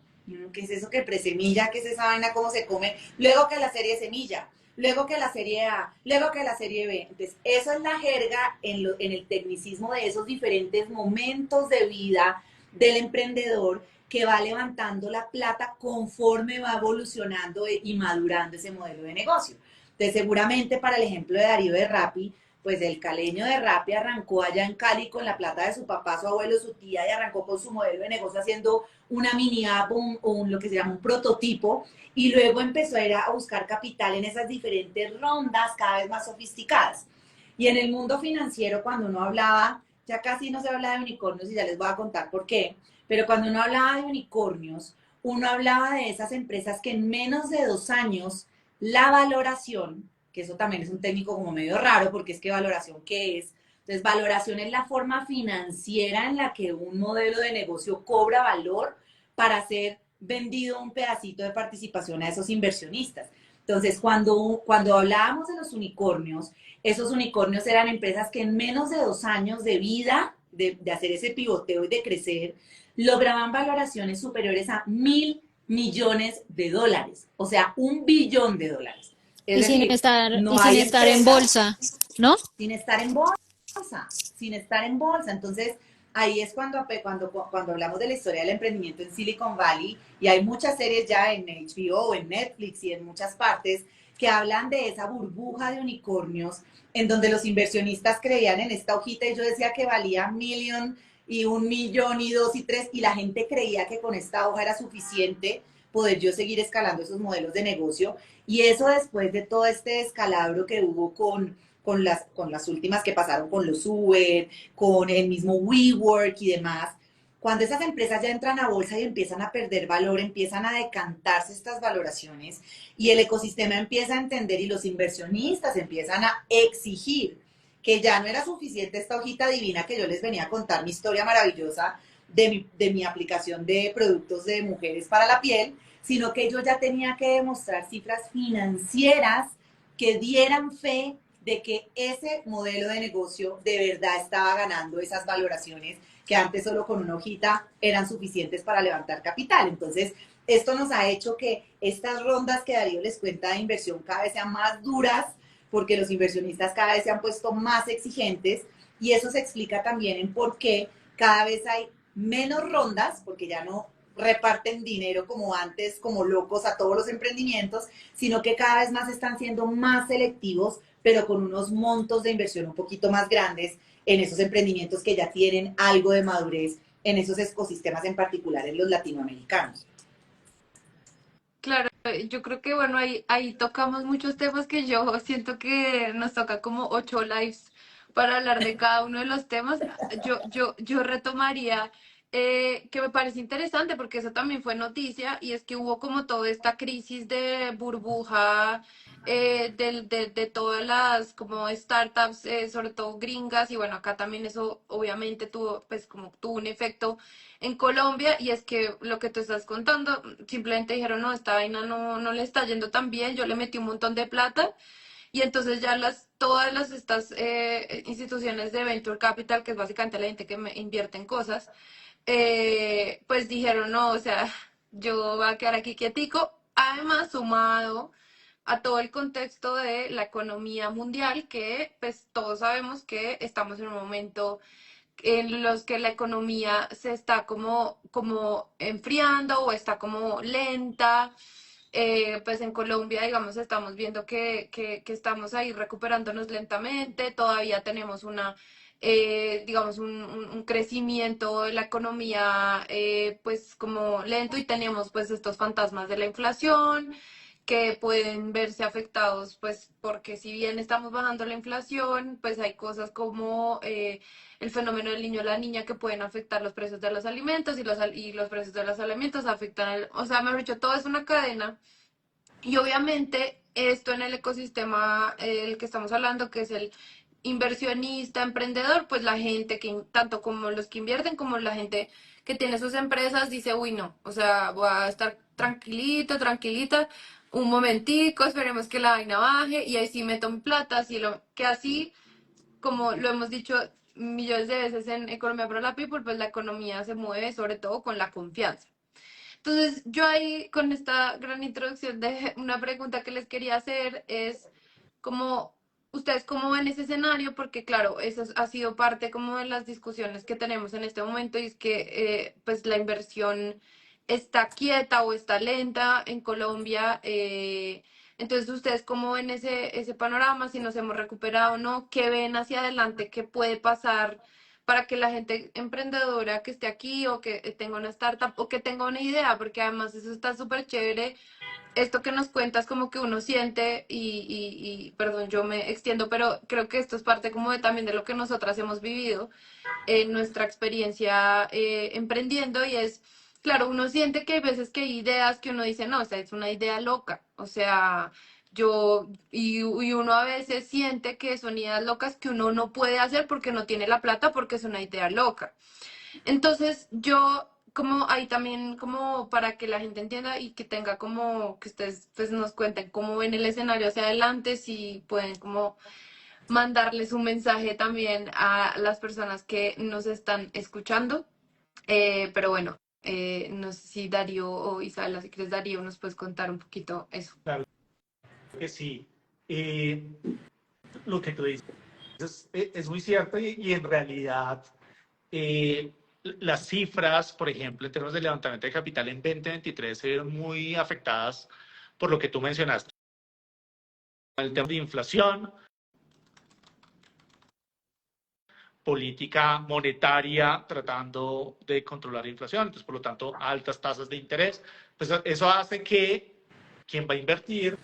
¿Qué es eso que Presemilla? ¿Qué es esa vaina? ¿Cómo se come? Luego que la serie Semilla, luego que la serie A, luego que la serie B. Entonces, eso es la jerga en el tecnicismo de esos diferentes momentos de vida del emprendedor que va levantando la plata conforme va evolucionando y madurando ese modelo de negocio. Entonces, seguramente para el ejemplo de Darío de Rappi, pues el caleño de Rappi arrancó allá en Cali con la plata de su papá, su abuelo, su tía, y arrancó con su modelo de negocio haciendo una mini app, lo que se llama un prototipo, y luego empezó a ir a buscar capital en esas diferentes rondas cada vez más sofisticadas. Y en el mundo financiero, cuando uno hablaba, ya casi no se habla de unicornios y ya les voy a contar por qué, pero cuando uno hablaba de unicornios, uno hablaba de esas empresas que en menos de 2 años la valoración, que eso también es un técnico como medio raro, porque es que valoración, ¿qué es? Entonces, valoración es la forma financiera en la que un modelo de negocio cobra valor para ser vendido un pedacito de participación a esos inversionistas. Entonces, cuando hablábamos de los unicornios, esos unicornios eran empresas que en menos de 2 años de vida, de hacer ese pivoteo y de crecer, lograban valoraciones superiores a $1.000 millones, o sea, $1 billón. Es Y sin decir, estar, y no sin hay estar en empresa bolsa, ¿no? sin estar en bolsa, sin estar en bolsa. Entonces, ahí es cuando hablamos de la historia del emprendimiento en Silicon Valley, y hay muchas series ya en HBO, en Netflix y en muchas partes que hablan de esa burbuja de unicornios en donde los inversionistas creían en esta hojita y yo decía que valía $1 millón y $1 millón y 2 y 3 y la gente creía que con esta hoja era suficiente poder yo seguir escalando esos modelos de negocio. Y eso después de todo este descalabro que hubo con las últimas que pasaron con los Uber, con el mismo WeWork y demás, cuando esas empresas ya entran a bolsa y empiezan a perder valor, empiezan a decantarse estas valoraciones y el ecosistema empieza a entender y los inversionistas empiezan a exigir que ya no era suficiente esta hojita divina que yo les venía a contar mi historia maravillosa de mi aplicación de productos de mujeres para la piel, sino que yo ya tenía que demostrar cifras financieras que dieran fe de que ese modelo de negocio de verdad estaba ganando esas valoraciones que antes solo con una hojita eran suficientes para levantar capital. Entonces, esto nos ha hecho que estas rondas que Darío les cuenta de inversión cada vez sean más duras, porque los inversionistas cada vez se han puesto más exigentes, y eso se explica también en por qué cada vez hay menos rondas, porque ya no reparten dinero como antes, como locos a todos los emprendimientos, sino que cada vez más están siendo más selectivos, pero con unos montos de inversión un poquito más grandes en esos emprendimientos que ya tienen algo de madurez en esos ecosistemas, en particular en los latinoamericanos. Claro, yo creo que bueno, ahí tocamos muchos temas que yo siento que nos toca como 8 lives para hablar de cada uno de los temas. Yo retomaría que me parece interesante porque eso también fue noticia y es que hubo como toda esta crisis de burbuja de todas las como startups, sobre todo gringas y bueno, acá también eso obviamente tuvo pues como tuvo un efecto en Colombia y es que lo que tú estás contando, simplemente dijeron, no, esta vaina no le está yendo tan bien, yo le metí un montón de plata y entonces ya todas estas instituciones de Venture Capital, que es básicamente la gente que invierte en cosas, pues dijeron, no, o sea, yo voy a quedar aquí quietico, además sumado a todo el contexto de la economía mundial, que pues todos sabemos que estamos en un momento en los que la economía se está como enfriando o está como lenta. Pues en Colombia, digamos, estamos viendo que estamos ahí recuperándonos lentamente, todavía tenemos digamos, un crecimiento de la economía, pues como lento y tenemos pues estos fantasmas de la inflación que pueden verse afectados, pues porque si bien estamos bajando la inflación, pues hay cosas como el fenómeno del niño o la niña que pueden afectar los precios de los alimentos y los precios de los alimentos afectan, o sea, mejor dicho, todo es una cadena y obviamente esto en el ecosistema el que estamos hablando, que es el inversionista, emprendedor, pues la gente que, tanto como los que invierten como la gente que tiene sus empresas, dice, uy, no, o sea, voy a estar tranquilito, tranquilita, un momentico, esperemos que la vaina baje y ahí sí meto mi plata, que así, como lo hemos dicho millones de veces en Economía para la People, pues la economía se mueve sobre todo con la confianza. Entonces, yo ahí con esta gran introducción de una pregunta que les quería hacer es como ustedes cómo ven ese escenario, porque claro, ha sido parte como de las discusiones que tenemos en este momento y es que pues la inversión está quieta o está lenta en Colombia. Entonces, ustedes cómo ven ese panorama, si nos hemos recuperado o no, qué ven hacia adelante, qué puede pasar para que la gente emprendedora que esté aquí o que tenga una startup o que tenga una idea, porque además eso está súper chévere. Esto que nos cuentas como que uno siente perdón, yo me extiendo, pero creo que esto es parte como también de lo que nosotras hemos vivido en nuestra experiencia emprendiendo y es, claro, uno siente que hay veces que hay ideas que uno dice, no, o sea, es una idea loca, o sea, y uno a veces siente que son ideas locas que uno no puede hacer porque no tiene la plata porque es una idea loca. Entonces, yo como ahí también como para que la gente entienda y que tenga como que ustedes pues nos cuenten cómo ven el escenario hacia adelante, si pueden como mandarles un mensaje también a las personas que nos están escuchando. Pero bueno, no sé si Darío o Isabela, si quieres Darío, nos puedes contar un poquito eso. Claro que sí. Lo que tú dices es muy cierto y en realidad las cifras, por ejemplo, en términos de levantamiento de capital en 2023 se vieron muy afectadas por lo que tú mencionaste. El tema de inflación, política monetaria tratando de controlar la inflación, entonces por lo tanto altas tasas de interés, pues eso hace que quien va a invertir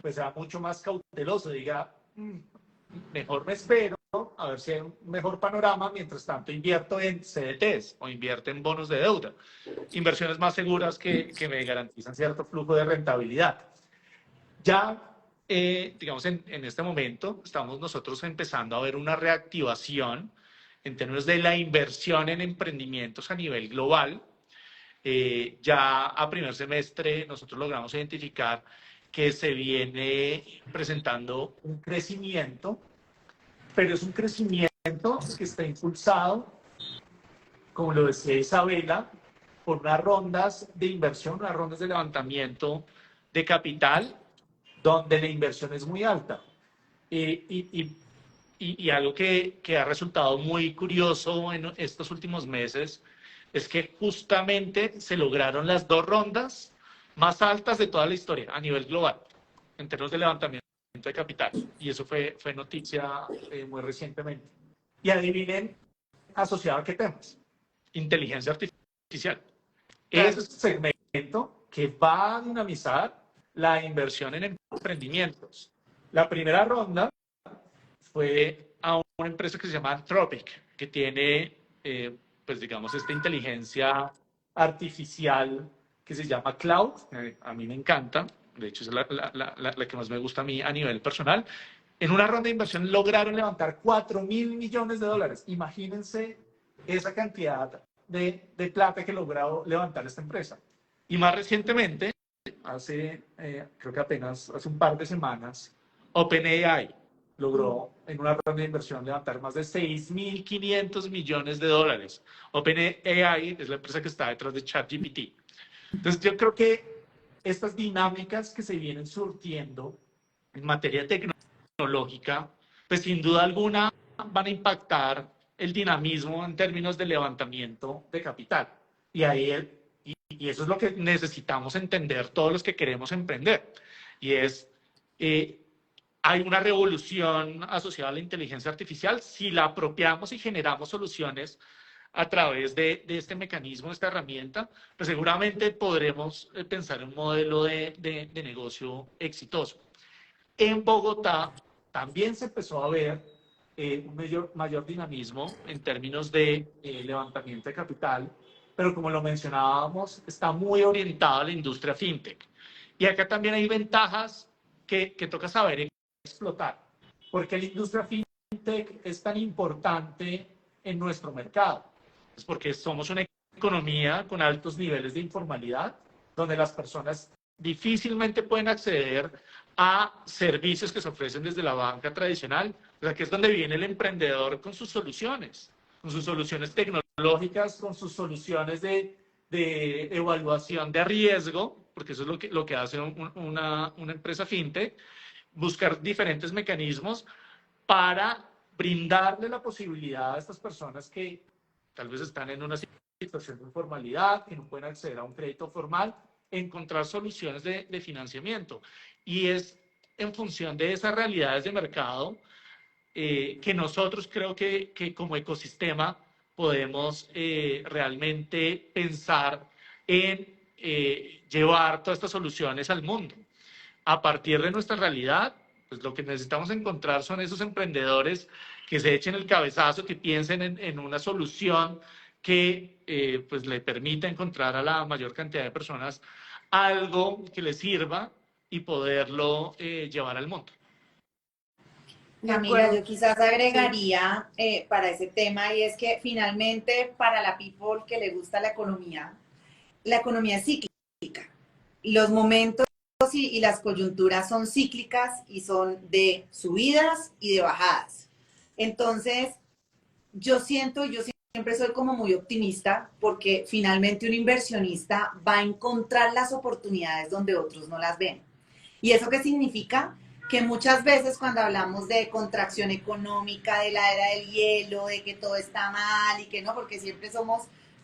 pues sea mucho más cauteloso, diga, mejor me espero a ver si hay un mejor panorama, mientras tanto invierto en CDTs o invierto en bonos de deuda, inversiones más seguras que me garantizan cierto flujo de rentabilidad. Ya, digamos, en este momento estamos nosotros empezando a ver una reactivación en términos de la inversión en emprendimientos a nivel global. Ya a primer semestre nosotros logramos identificar que se viene presentando un crecimiento, pero es un crecimiento que está impulsado, como lo decía Isabela, por unas rondas de inversión, unas rondas de levantamiento de capital, donde la inversión es muy alta. Y algo que ha resultado muy curioso en estos últimos meses es que justamente se lograron las 2 rondas más altas de toda la historia a nivel global, en términos de levantamiento de capital. Y eso fue noticia muy recientemente. Y adivinen, asociado a qué temas. inteligencia artificial. Claro. Ese es el segmento que va a dinamizar la inversión en emprendimientos. La primera ronda fue a una empresa que se llama Anthropic, que tiene, pues digamos, esta inteligencia artificial que se llama Cloud. A mí me encanta, de hecho es la que más me gusta a mí a nivel personal. En una ronda de inversión lograron levantar 4.000 millones de dólares. Imagínense esa cantidad de plata que logró levantar esta empresa. Y más recientemente, creo que apenas hace un par de semanas, OpenAI logró en una ronda de inversión levantar más de 6.500 millones de dólares. OpenAI es la empresa que está detrás de ChatGPT. Entonces yo creo que estas dinámicas que se vienen surtiendo en materia tecnológica, pues sin duda alguna van a impactar el dinamismo en términos de levantamiento de capital. Y eso es lo que necesitamos entender todos los que queremos emprender. Y es, hay una revolución asociada a la inteligencia artificial. Si la apropiamos y generamos soluciones a través de este mecanismo, de esta herramienta, pues seguramente podremos pensar en un modelo de negocio exitoso. En Bogotá también se empezó a ver un mayor dinamismo en términos de levantamiento de capital, pero como lo mencionábamos, está muy orientado a la industria fintech. Y acá también hay ventajas que toca saber explotar. ¿Por qué la industria fintech es tan importante en nuestro mercado? Es porque somos una economía con altos niveles de informalidad, donde las personas difícilmente pueden acceder a servicios que se ofrecen desde la banca tradicional. O sea, que es donde viene el emprendedor con sus soluciones tecnológicas, con sus soluciones de evaluación de riesgo, porque eso es lo que hace una empresa fintech, buscar diferentes mecanismos para brindarle la posibilidad a estas personas que tal vez están en una situación de informalidad, que no pueden acceder a un crédito formal, encontrar soluciones de financiamiento. Y es en función de esas realidades de mercado que nosotros creo que como ecosistema podemos realmente pensar en llevar todas estas soluciones al mundo. A partir de nuestra realidad, pues lo que necesitamos encontrar son esos emprendedores que se echen el cabezazo, que piensen en una solución que pues le permita encontrar a la mayor cantidad de personas algo que les sirva y poderlo llevar al mundo. De Camila, acuerdo. yo quizás agregaría para ese tema, y es que finalmente para la people que le gusta la economía es cíclica. Los momentos y las coyunturas son cíclicas y son de subidas y de bajadas. Entonces, yo siempre soy como muy optimista porque finalmente un inversionista va a encontrar las oportunidades donde otros no las ven. ¿Y eso qué significa? Que muchas veces cuando hablamos de contracción económica, de la era del hielo, de que todo está mal y que no, porque siempre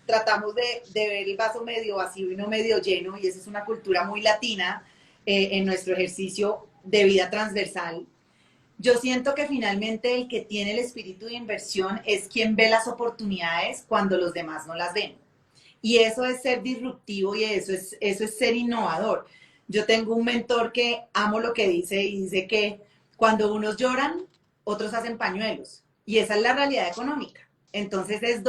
tratamos de ver el vaso medio vacío y no medio lleno, y esa es una cultura muy latina en nuestro ejercicio de vida transversal. Yo siento que finalmente el que tiene el espíritu de inversión es quien ve las oportunidades cuando los demás no las ven. Y eso es ser disruptivo y eso es ser innovador. Yo tengo un mentor que amo lo que dice y dice que cuando unos lloran, otros hacen pañuelos. Y esa es la realidad económica. Entonces es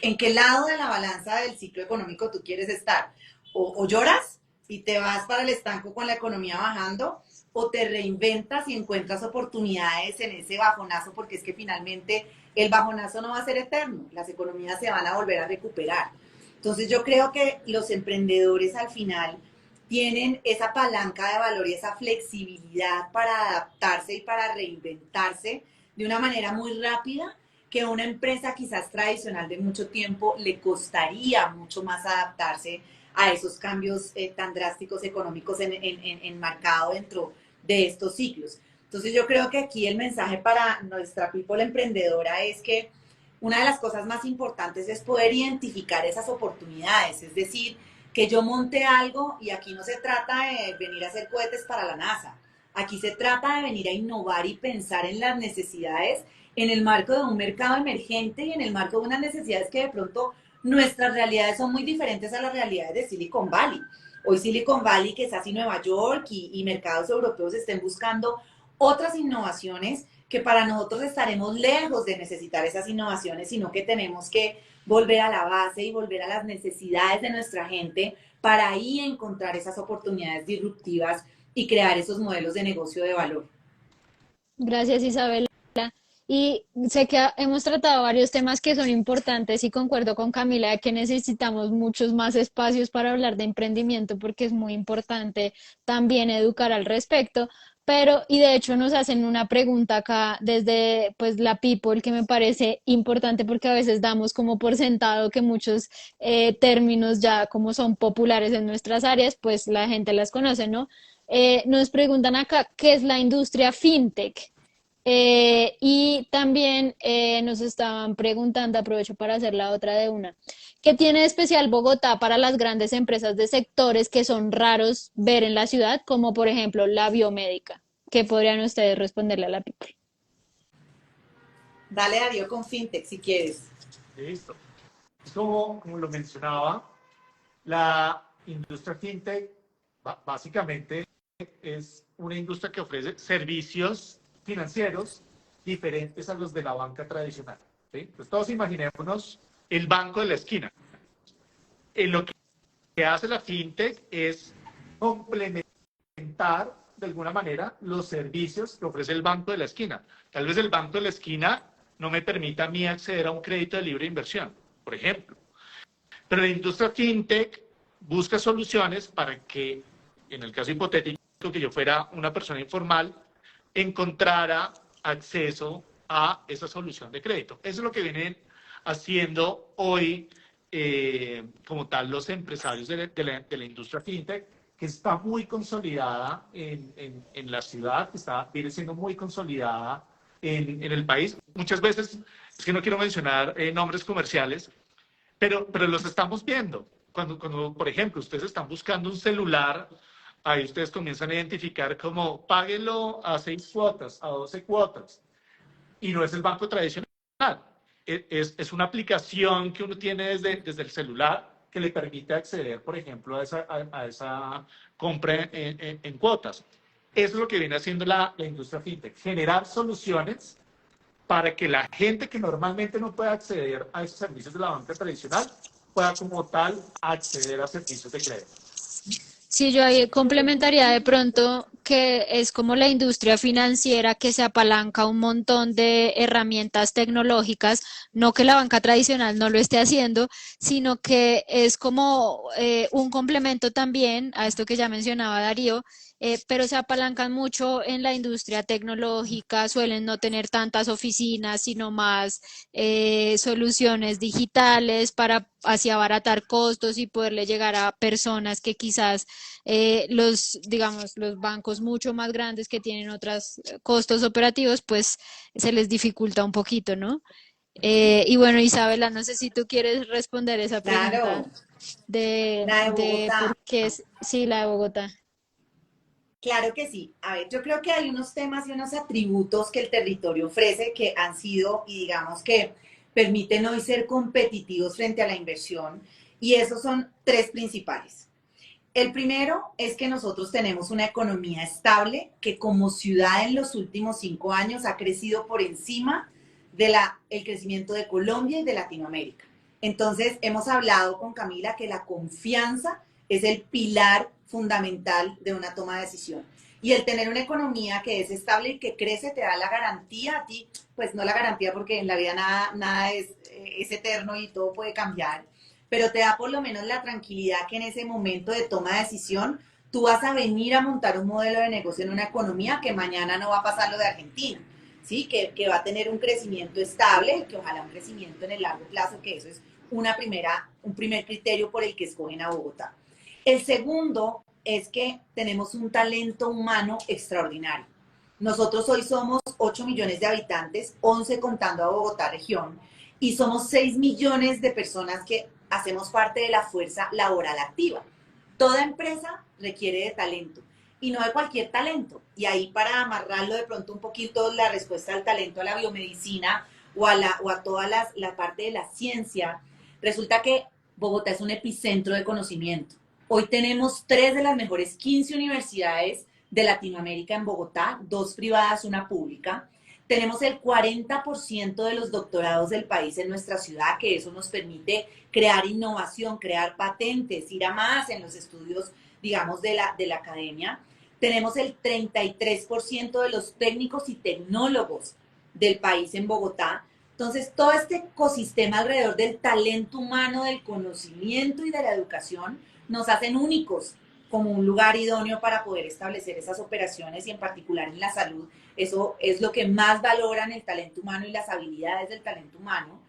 en qué lado de la balanza del ciclo económico tú quieres estar. O lloras y te vas para el estanco con la economía bajando, o te reinventas y encuentras oportunidades en ese bajonazo, porque es que finalmente el bajonazo no va a ser eterno. Las economías se van a volver a recuperar. Entonces yo creo que los emprendedores al final tienen esa palanca de valor y esa flexibilidad para adaptarse y para reinventarse de una manera muy rápida, que a una empresa quizás tradicional de mucho tiempo le costaría mucho más adaptarse a esos cambios tan drásticos económicos enmarcado dentro de estos ciclos. Entonces yo creo que aquí el mensaje para nuestra people emprendedora es que una de las cosas más importantes es poder identificar esas oportunidades, es decir, que yo monte algo, y aquí no se trata de venir a hacer cohetes para la NASA, aquí se trata de venir a innovar y pensar en las necesidades en el marco de un mercado emergente y en el marco de unas necesidades que de pronto nuestras realidades son muy diferentes a las realidades de Silicon Valley. Hoy Silicon Valley, que es así Nueva York y mercados europeos estén buscando otras innovaciones que para nosotros estaremos lejos de necesitar esas innovaciones, sino que tenemos que volver a la base y volver a las necesidades de nuestra gente para ahí encontrar esas oportunidades disruptivas y crear esos modelos de negocio de valor. Gracias, Isabela. Y sé que hemos tratado varios temas que son importantes y concuerdo con Camila de que necesitamos muchos más espacios para hablar de emprendimiento porque es muy importante también educar al respecto. Pero, y de hecho nos hacen una pregunta acá desde pues la People que me parece importante porque a veces damos como por sentado que muchos términos ya como son populares en nuestras áreas, pues la gente las conoce, ¿no? Nos preguntan acá, ¿qué es la industria fintech? Y también nos estaban preguntando, aprovecho para hacer la otra de una, ¿qué tiene de especial Bogotá para las grandes empresas de sectores que son raros ver en la ciudad, como por ejemplo la biomédica? ¿Qué podrían ustedes responderle a la people? Dale Darío con FinTech si quieres. Listo. Como lo mencionaba, la industria fintech básicamente es una industria que ofrece servicios financieros diferentes a los de la banca tradicional. ¿Sí? Entonces todos imaginémonos el banco de la esquina. Lo que hace la fintech es complementar de alguna manera los servicios que ofrece el banco de la esquina. Tal vez el banco de la esquina no me permita a mí acceder a un crédito de libre inversión, por ejemplo. Pero la industria fintech busca soluciones para que, en el caso hipotético, que yo fuera una persona informal, encontrara acceso a esa solución de crédito. Eso es lo que vienen haciendo hoy como tal los empresarios de la industria fintech, que está muy consolidada en la ciudad, que viene siendo muy consolidada en el país. Muchas veces, es que no quiero mencionar nombres comerciales, pero los estamos viendo. Cuando, por ejemplo, ustedes están buscando un celular, ahí ustedes comienzan a identificar como páguelo a 6 cuotas, a 12 cuotas. Y no es el banco tradicional. Es una aplicación que uno tiene desde el celular que le permite acceder, por ejemplo, a esa compra en cuotas. Eso es lo que viene haciendo la industria fintech, generar soluciones para que la gente que normalmente no puede acceder a esos servicios de la banca tradicional pueda como tal acceder a servicios de crédito. Sí, yo ahí complementaría de pronto que es como la industria financiera que se apalanca un montón de herramientas tecnológicas, no que la banca tradicional no lo esté haciendo, sino que es como un complemento también a esto que ya mencionaba Darío, pero se apalancan mucho en la industria tecnológica, suelen no tener tantas oficinas, sino más soluciones digitales para así abaratar costos y poderle llegar a personas que quizás digamos, los bancos mucho más grandes que tienen otros costos operativos, pues se les dificulta un poquito, ¿no? Y bueno, Isabela, no sé si tú quieres responder esa pregunta Claro, la de de Bogotá. por qué es, sí, la de Bogotá. Claro que sí. A ver, yo creo que hay unos temas y unos atributos que el territorio ofrece que han sido y digamos que permiten hoy ser competitivos frente a la inversión y esos son tres principales. El primero es que nosotros tenemos una economía estable que como ciudad en los últimos 5 años ha crecido por encima del crecimiento de Colombia y de Latinoamérica. Entonces, hemos hablado con Camila que la confianza es el pilar fundamental de una toma de decisión. Y el tener una economía que es estable y que crece te da la garantía a ti, pues no la garantía porque en la vida nada es eterno y todo puede cambiar, pero te da por lo menos la tranquilidad que en ese momento de toma de decisión tú vas a venir a montar un modelo de negocio en una economía que mañana no va a pasar lo de Argentina, ¿sí? Que va a tener un crecimiento estable y que ojalá un crecimiento en el largo plazo, que eso es un primer criterio por el que escogen a Bogotá. El segundo es que tenemos un talento humano extraordinario. Nosotros hoy somos 8 millones de habitantes, 11 contando a Bogotá región, y somos 6 millones de personas que hacemos parte de la fuerza laboral activa. Toda empresa requiere de talento y no de cualquier talento. Y ahí para amarrarlo de pronto un poquito la respuesta al talento a la biomedicina o a toda la parte de la ciencia, resulta que Bogotá es un epicentro de conocimiento. Hoy tenemos 3 de las mejores 15 universidades de Latinoamérica en Bogotá, 2 privadas, una pública. Tenemos el 40% de los doctorados del país en nuestra ciudad, que eso nos permite crear innovación, crear patentes, ir a más en los estudios, digamos, de la academia. Tenemos el 33% de los técnicos y tecnólogos del país en Bogotá. Entonces, todo este ecosistema alrededor del talento humano, del conocimiento y de la educación nos hacen únicos como un lugar idóneo para poder establecer esas operaciones y en particular en la salud. Eso es lo que más valoran el talento humano y las habilidades del talento humano.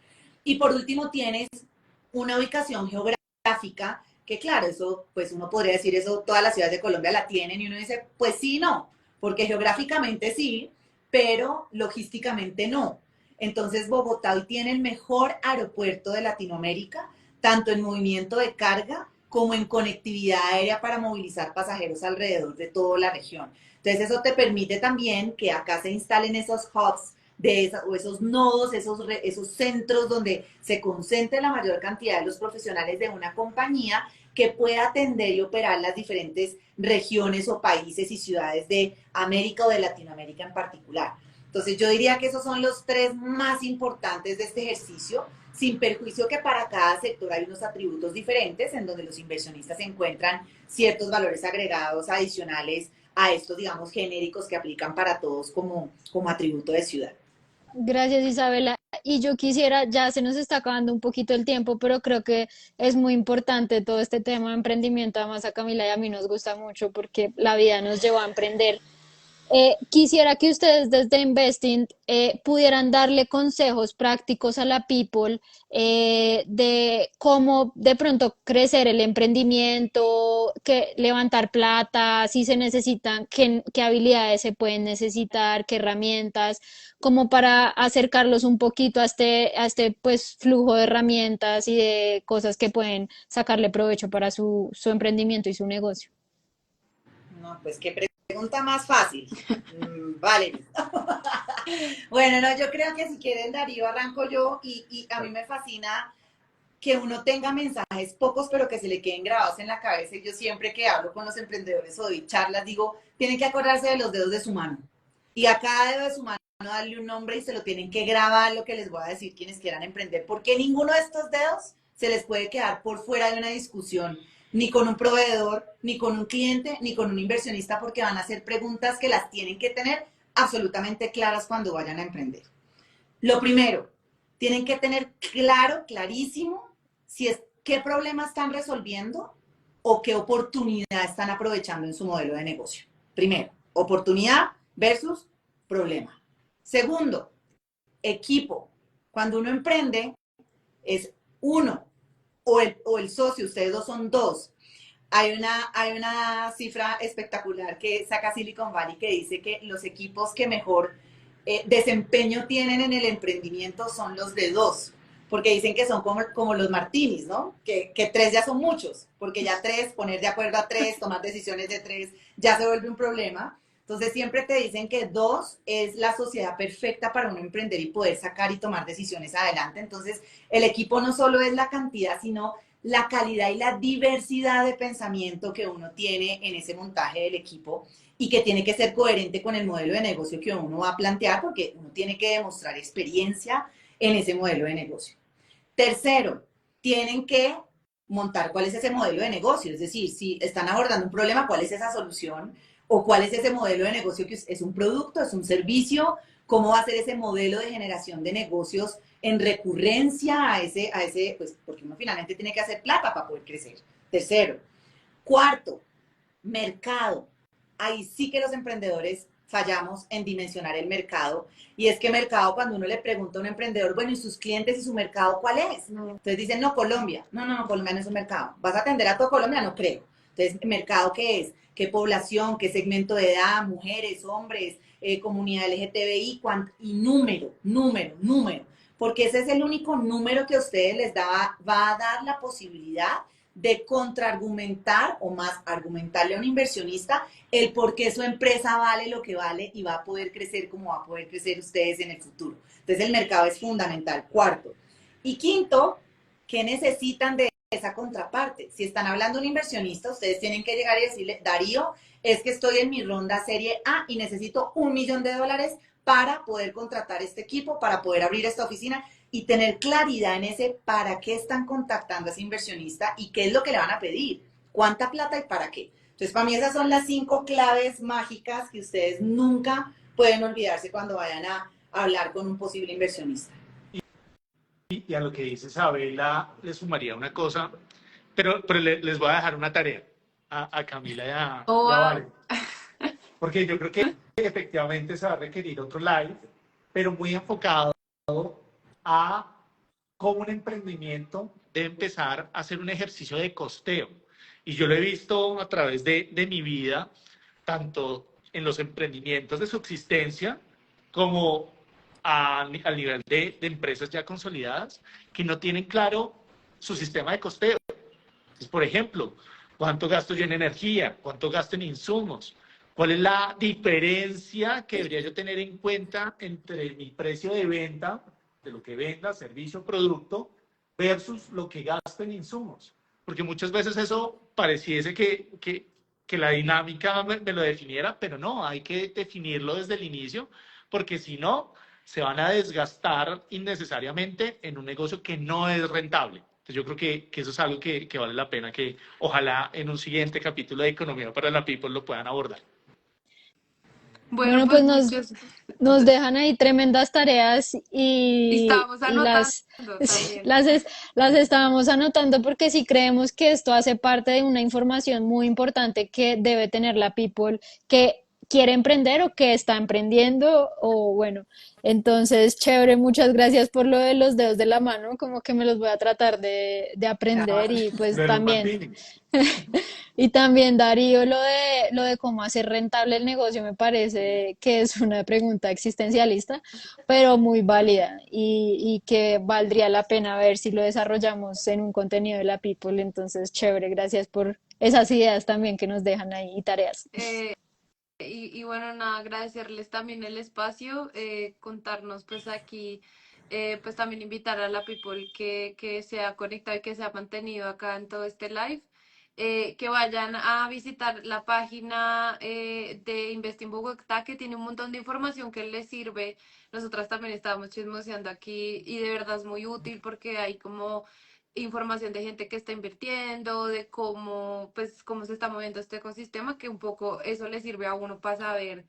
Y por último tienes una ubicación geográfica que claro, eso pues uno podría decir eso todas las ciudades de Colombia la tienen y uno dice pues sí, no, porque geográficamente sí, pero logísticamente no. Entonces Bogotá hoy tiene el mejor aeropuerto de Latinoamérica, tanto en movimiento de carga como en conectividad aérea para movilizar pasajeros alrededor de toda la región. Entonces eso te permite también que acá se instalen esos hubs o esos nodos, esos centros donde se concentre la mayor cantidad de los profesionales de una compañía que pueda atender y operar las diferentes regiones o países y ciudades de América o de Latinoamérica en particular. Entonces yo diría que esos son los 3 más importantes de este ejercicio, sin perjuicio que para cada sector hay unos atributos diferentes en donde los inversionistas encuentran ciertos valores agregados adicionales a estos, digamos, genéricos que aplican para todos como atributo de ciudad. Gracias, Isabela. Y yo quisiera, ya se nos está acabando un poquito el tiempo, pero creo que es muy importante todo este tema de emprendimiento. Además, a Camila y a mí nos gusta mucho porque la vida nos llevó a emprender. Quisiera que ustedes desde Investing pudieran darle consejos prácticos a la people de cómo de pronto crecer el emprendimiento, que levantar plata, si se necesitan, qué habilidades se pueden necesitar, qué herramientas, como para acercarlos un poquito a este pues flujo de herramientas y de cosas que pueden sacarle provecho para su emprendimiento y su negocio. No, pues qué pregunta más fácil. Vale. Bueno, no, yo creo que si quieren, Darío, arranco yo y a mí me fascina que uno tenga mensajes pocos, pero que se le queden grabados en la cabeza. Y yo siempre que hablo con los emprendedores o doy charlas, digo, tienen que acordarse de los dedos de su mano. Y a cada dedo de su mano darle un nombre y se lo tienen que grabar lo que les voy a decir quienes quieran emprender, porque ninguno de estos dedos se les puede quedar por fuera de una discusión, ni con un proveedor, ni con un cliente, ni con un inversionista, porque van a hacer preguntas que las tienen que tener absolutamente claras cuando vayan a emprender. Lo primero, tienen que tener claro, clarísimo, si es qué problema están resolviendo o qué oportunidad están aprovechando en su modelo de negocio. Primero, oportunidad versus problema. Segundo, equipo. Cuando uno emprende, es uno o el socio, ustedes dos son dos. Hay una cifra espectacular que saca Silicon Valley que dice que los equipos que mejor desempeño tienen en el emprendimiento son los de dos, porque dicen que son como los martinis, ¿no? Que 3 ya son muchos, porque ya 3, poner de acuerdo a 3, tomar decisiones de 3, ya se vuelve un problema. Entonces siempre te dicen que 2 es la sociedad perfecta para uno emprender y poder sacar y tomar decisiones adelante. Entonces el equipo no solo es la cantidad, sino la calidad y la diversidad de pensamiento que uno tiene en ese montaje del equipo y que tiene que ser coherente con el modelo de negocio que uno va a plantear, porque uno tiene que demostrar experiencia en ese modelo de negocio. Tercero, tienen que montar cuál es ese modelo de negocio, es decir, si están abordando un problema, cuál es esa solución o cuál es ese modelo de negocio que es un producto, es un servicio, cómo va a ser ese modelo de generación de negocios en recurrencia a ese, pues porque uno finalmente tiene que hacer plata para poder crecer. Tercero. Cuarto, mercado. Ahí sí que los emprendedores fallamos en dimensionar el mercado. Y es que mercado, cuando uno le pregunta a un emprendedor, bueno, ¿y sus clientes y su mercado cuál es? No. Entonces dicen, no, Colombia. No, Colombia no es un mercado. ¿Vas a atender a todo Colombia? No creo. Entonces, ¿mercado qué es? ¿Qué población? ¿Qué segmento de edad? ¿Mujeres? ¿Hombres? Comunidad LGTBI? Y número. Porque ese es el único número que a ustedes les va a dar la posibilidad de contraargumentar o más argumentarle a un inversionista el por qué su empresa vale lo que vale y va a poder crecer como va a poder crecer ustedes en el futuro. Entonces el mercado es fundamental. Cuarto. Y quinto, ¿qué necesitan de esa contraparte? Si están hablando de un inversionista, ustedes tienen que llegar y decirle, Darío, es que estoy en mi ronda serie A y necesito $1 millón para poder contratar este equipo, para poder abrir esta oficina y tener claridad en ese para qué están contactando a ese inversionista y qué es lo que le van a pedir, cuánta plata y para qué. Entonces, para mí esas son las 5 claves mágicas que ustedes nunca pueden olvidarse cuando vayan a hablar con un posible inversionista. Y a lo que dice Isabela, le sumaría una cosa, pero les voy a dejar una tarea a Camila y a Vale. Porque yo creo que efectivamente se va a requerir otro live, pero muy enfocado a cómo un emprendimiento debe empezar a hacer un ejercicio de costeo. Y yo lo he visto a través de mi vida, tanto en los emprendimientos de subsistencia como al nivel de empresas ya consolidadas que no tienen claro su sistema de costeo. Entonces, por ejemplo, ¿cuánto gasto yo en energía? ¿Cuánto gasto en insumos? ¿Cuál es la diferencia que debería yo tener en cuenta entre mi precio de venta, de lo que venda, servicio, producto, versus lo que gasto en insumos? Porque muchas veces eso pareciese que la dinámica me lo definiera, pero no, hay que definirlo desde el inicio, porque si no, se van a desgastar innecesariamente en un negocio que no es rentable. Entonces yo creo que eso es algo que vale la pena que ojalá en un siguiente capítulo de Economía para la People lo puedan abordar. Bueno, pues nos dejan ahí tremendas tareas y estábamos anotando también. las estábamos anotando porque sí creemos que esto hace parte de una información muy importante que debe tener la people que quiere emprender o que está emprendiendo o bueno, entonces chévere, muchas gracias por lo de los dedos de la mano, como que me los voy a tratar de aprender y pues también y también Darío lo de cómo hacer rentable el negocio me parece que es una pregunta existencialista, pero muy válida y que valdría la pena ver si lo desarrollamos en un contenido de la People, entonces chévere, gracias por esas ideas también que nos dejan ahí y tareas. Y bueno, nada, agradecerles también el espacio, contarnos pues aquí, pues también invitar a la people que se ha conectado y que se ha mantenido acá en todo este live, que vayan a visitar la página de Investing Bogotá, que tiene un montón de información que les sirve. Nosotras también estábamos chismoseando aquí y de verdad es muy útil porque hay como información de gente que está invirtiendo, de cómo, pues, cómo se está moviendo este ecosistema, que un poco eso le sirve a uno para saber,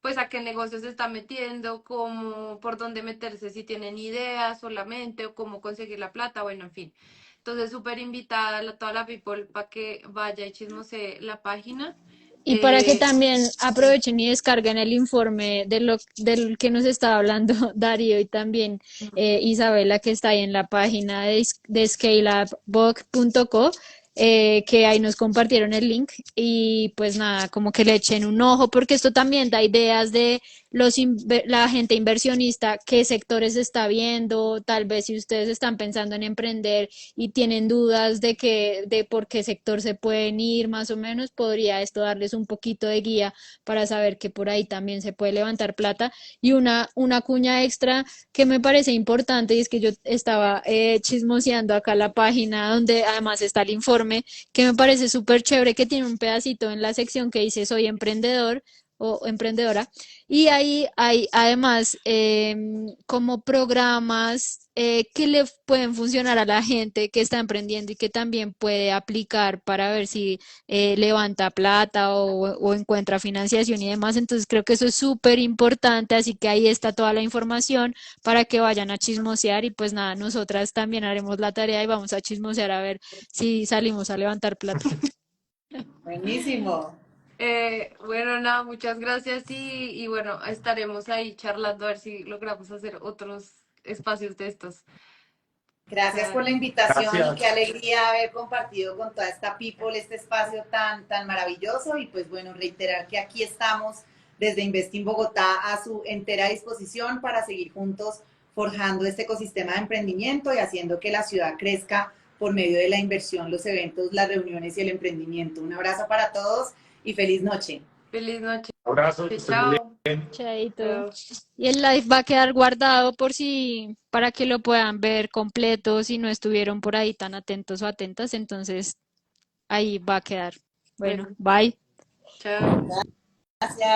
pues, a qué negocio se está metiendo, cómo, por dónde meterse, si tienen ideas solamente, o cómo conseguir la plata, bueno, en fin. Entonces, súper invitada a toda la people para que vaya y chismose la página. Y para que también aprovechen y descarguen el informe del que nos estaba hablando Darío y también Isabela, que está ahí en la página de scaleupbook.co, que ahí nos compartieron el link y pues nada, como que le echen un ojo porque esto también da ideas de la gente inversionista, qué sectores está viendo, tal vez si ustedes están pensando en emprender y tienen dudas de por qué sector se pueden ir, más o menos, podría esto darles un poquito de guía para saber que por ahí también se puede levantar plata. Y una cuña extra que me parece importante y es que yo estaba chismoseando acá la página donde además está el informe, que me parece súper chévere, que tiene un pedacito en la sección que dice soy emprendedor o emprendedora. Y ahí hay además como programas que le pueden funcionar a la gente que está emprendiendo y que también puede aplicar para ver si levanta plata o encuentra financiación y demás. Entonces creo que eso es súper importante, así que ahí está toda la información para que vayan a chismosear y pues nada, nosotras también haremos la tarea y vamos a chismosear a ver si salimos a levantar plata. Buenísimo. Bueno, nada, muchas gracias y bueno, estaremos ahí charlando a ver si logramos hacer otros espacios de estos. Gracias por la invitación. Gracias. Y qué alegría haber compartido con toda esta people este espacio tan maravilloso y pues bueno, reiterar que aquí estamos desde Investing Bogotá a su entera disposición para seguir juntos forjando este ecosistema de emprendimiento y haciendo que la ciudad crezca por medio de la inversión, los eventos, las reuniones y el emprendimiento. Un abrazo para todos y feliz noche. Feliz noche. Abrazo, que estén muy Chao. bien. Chaito. Chao. Y el live va a quedar guardado por si, para que lo puedan ver completo, si no estuvieron por ahí tan atentos o atentas, entonces ahí va a quedar. Bueno, Bueno, bye. chao. Gracias.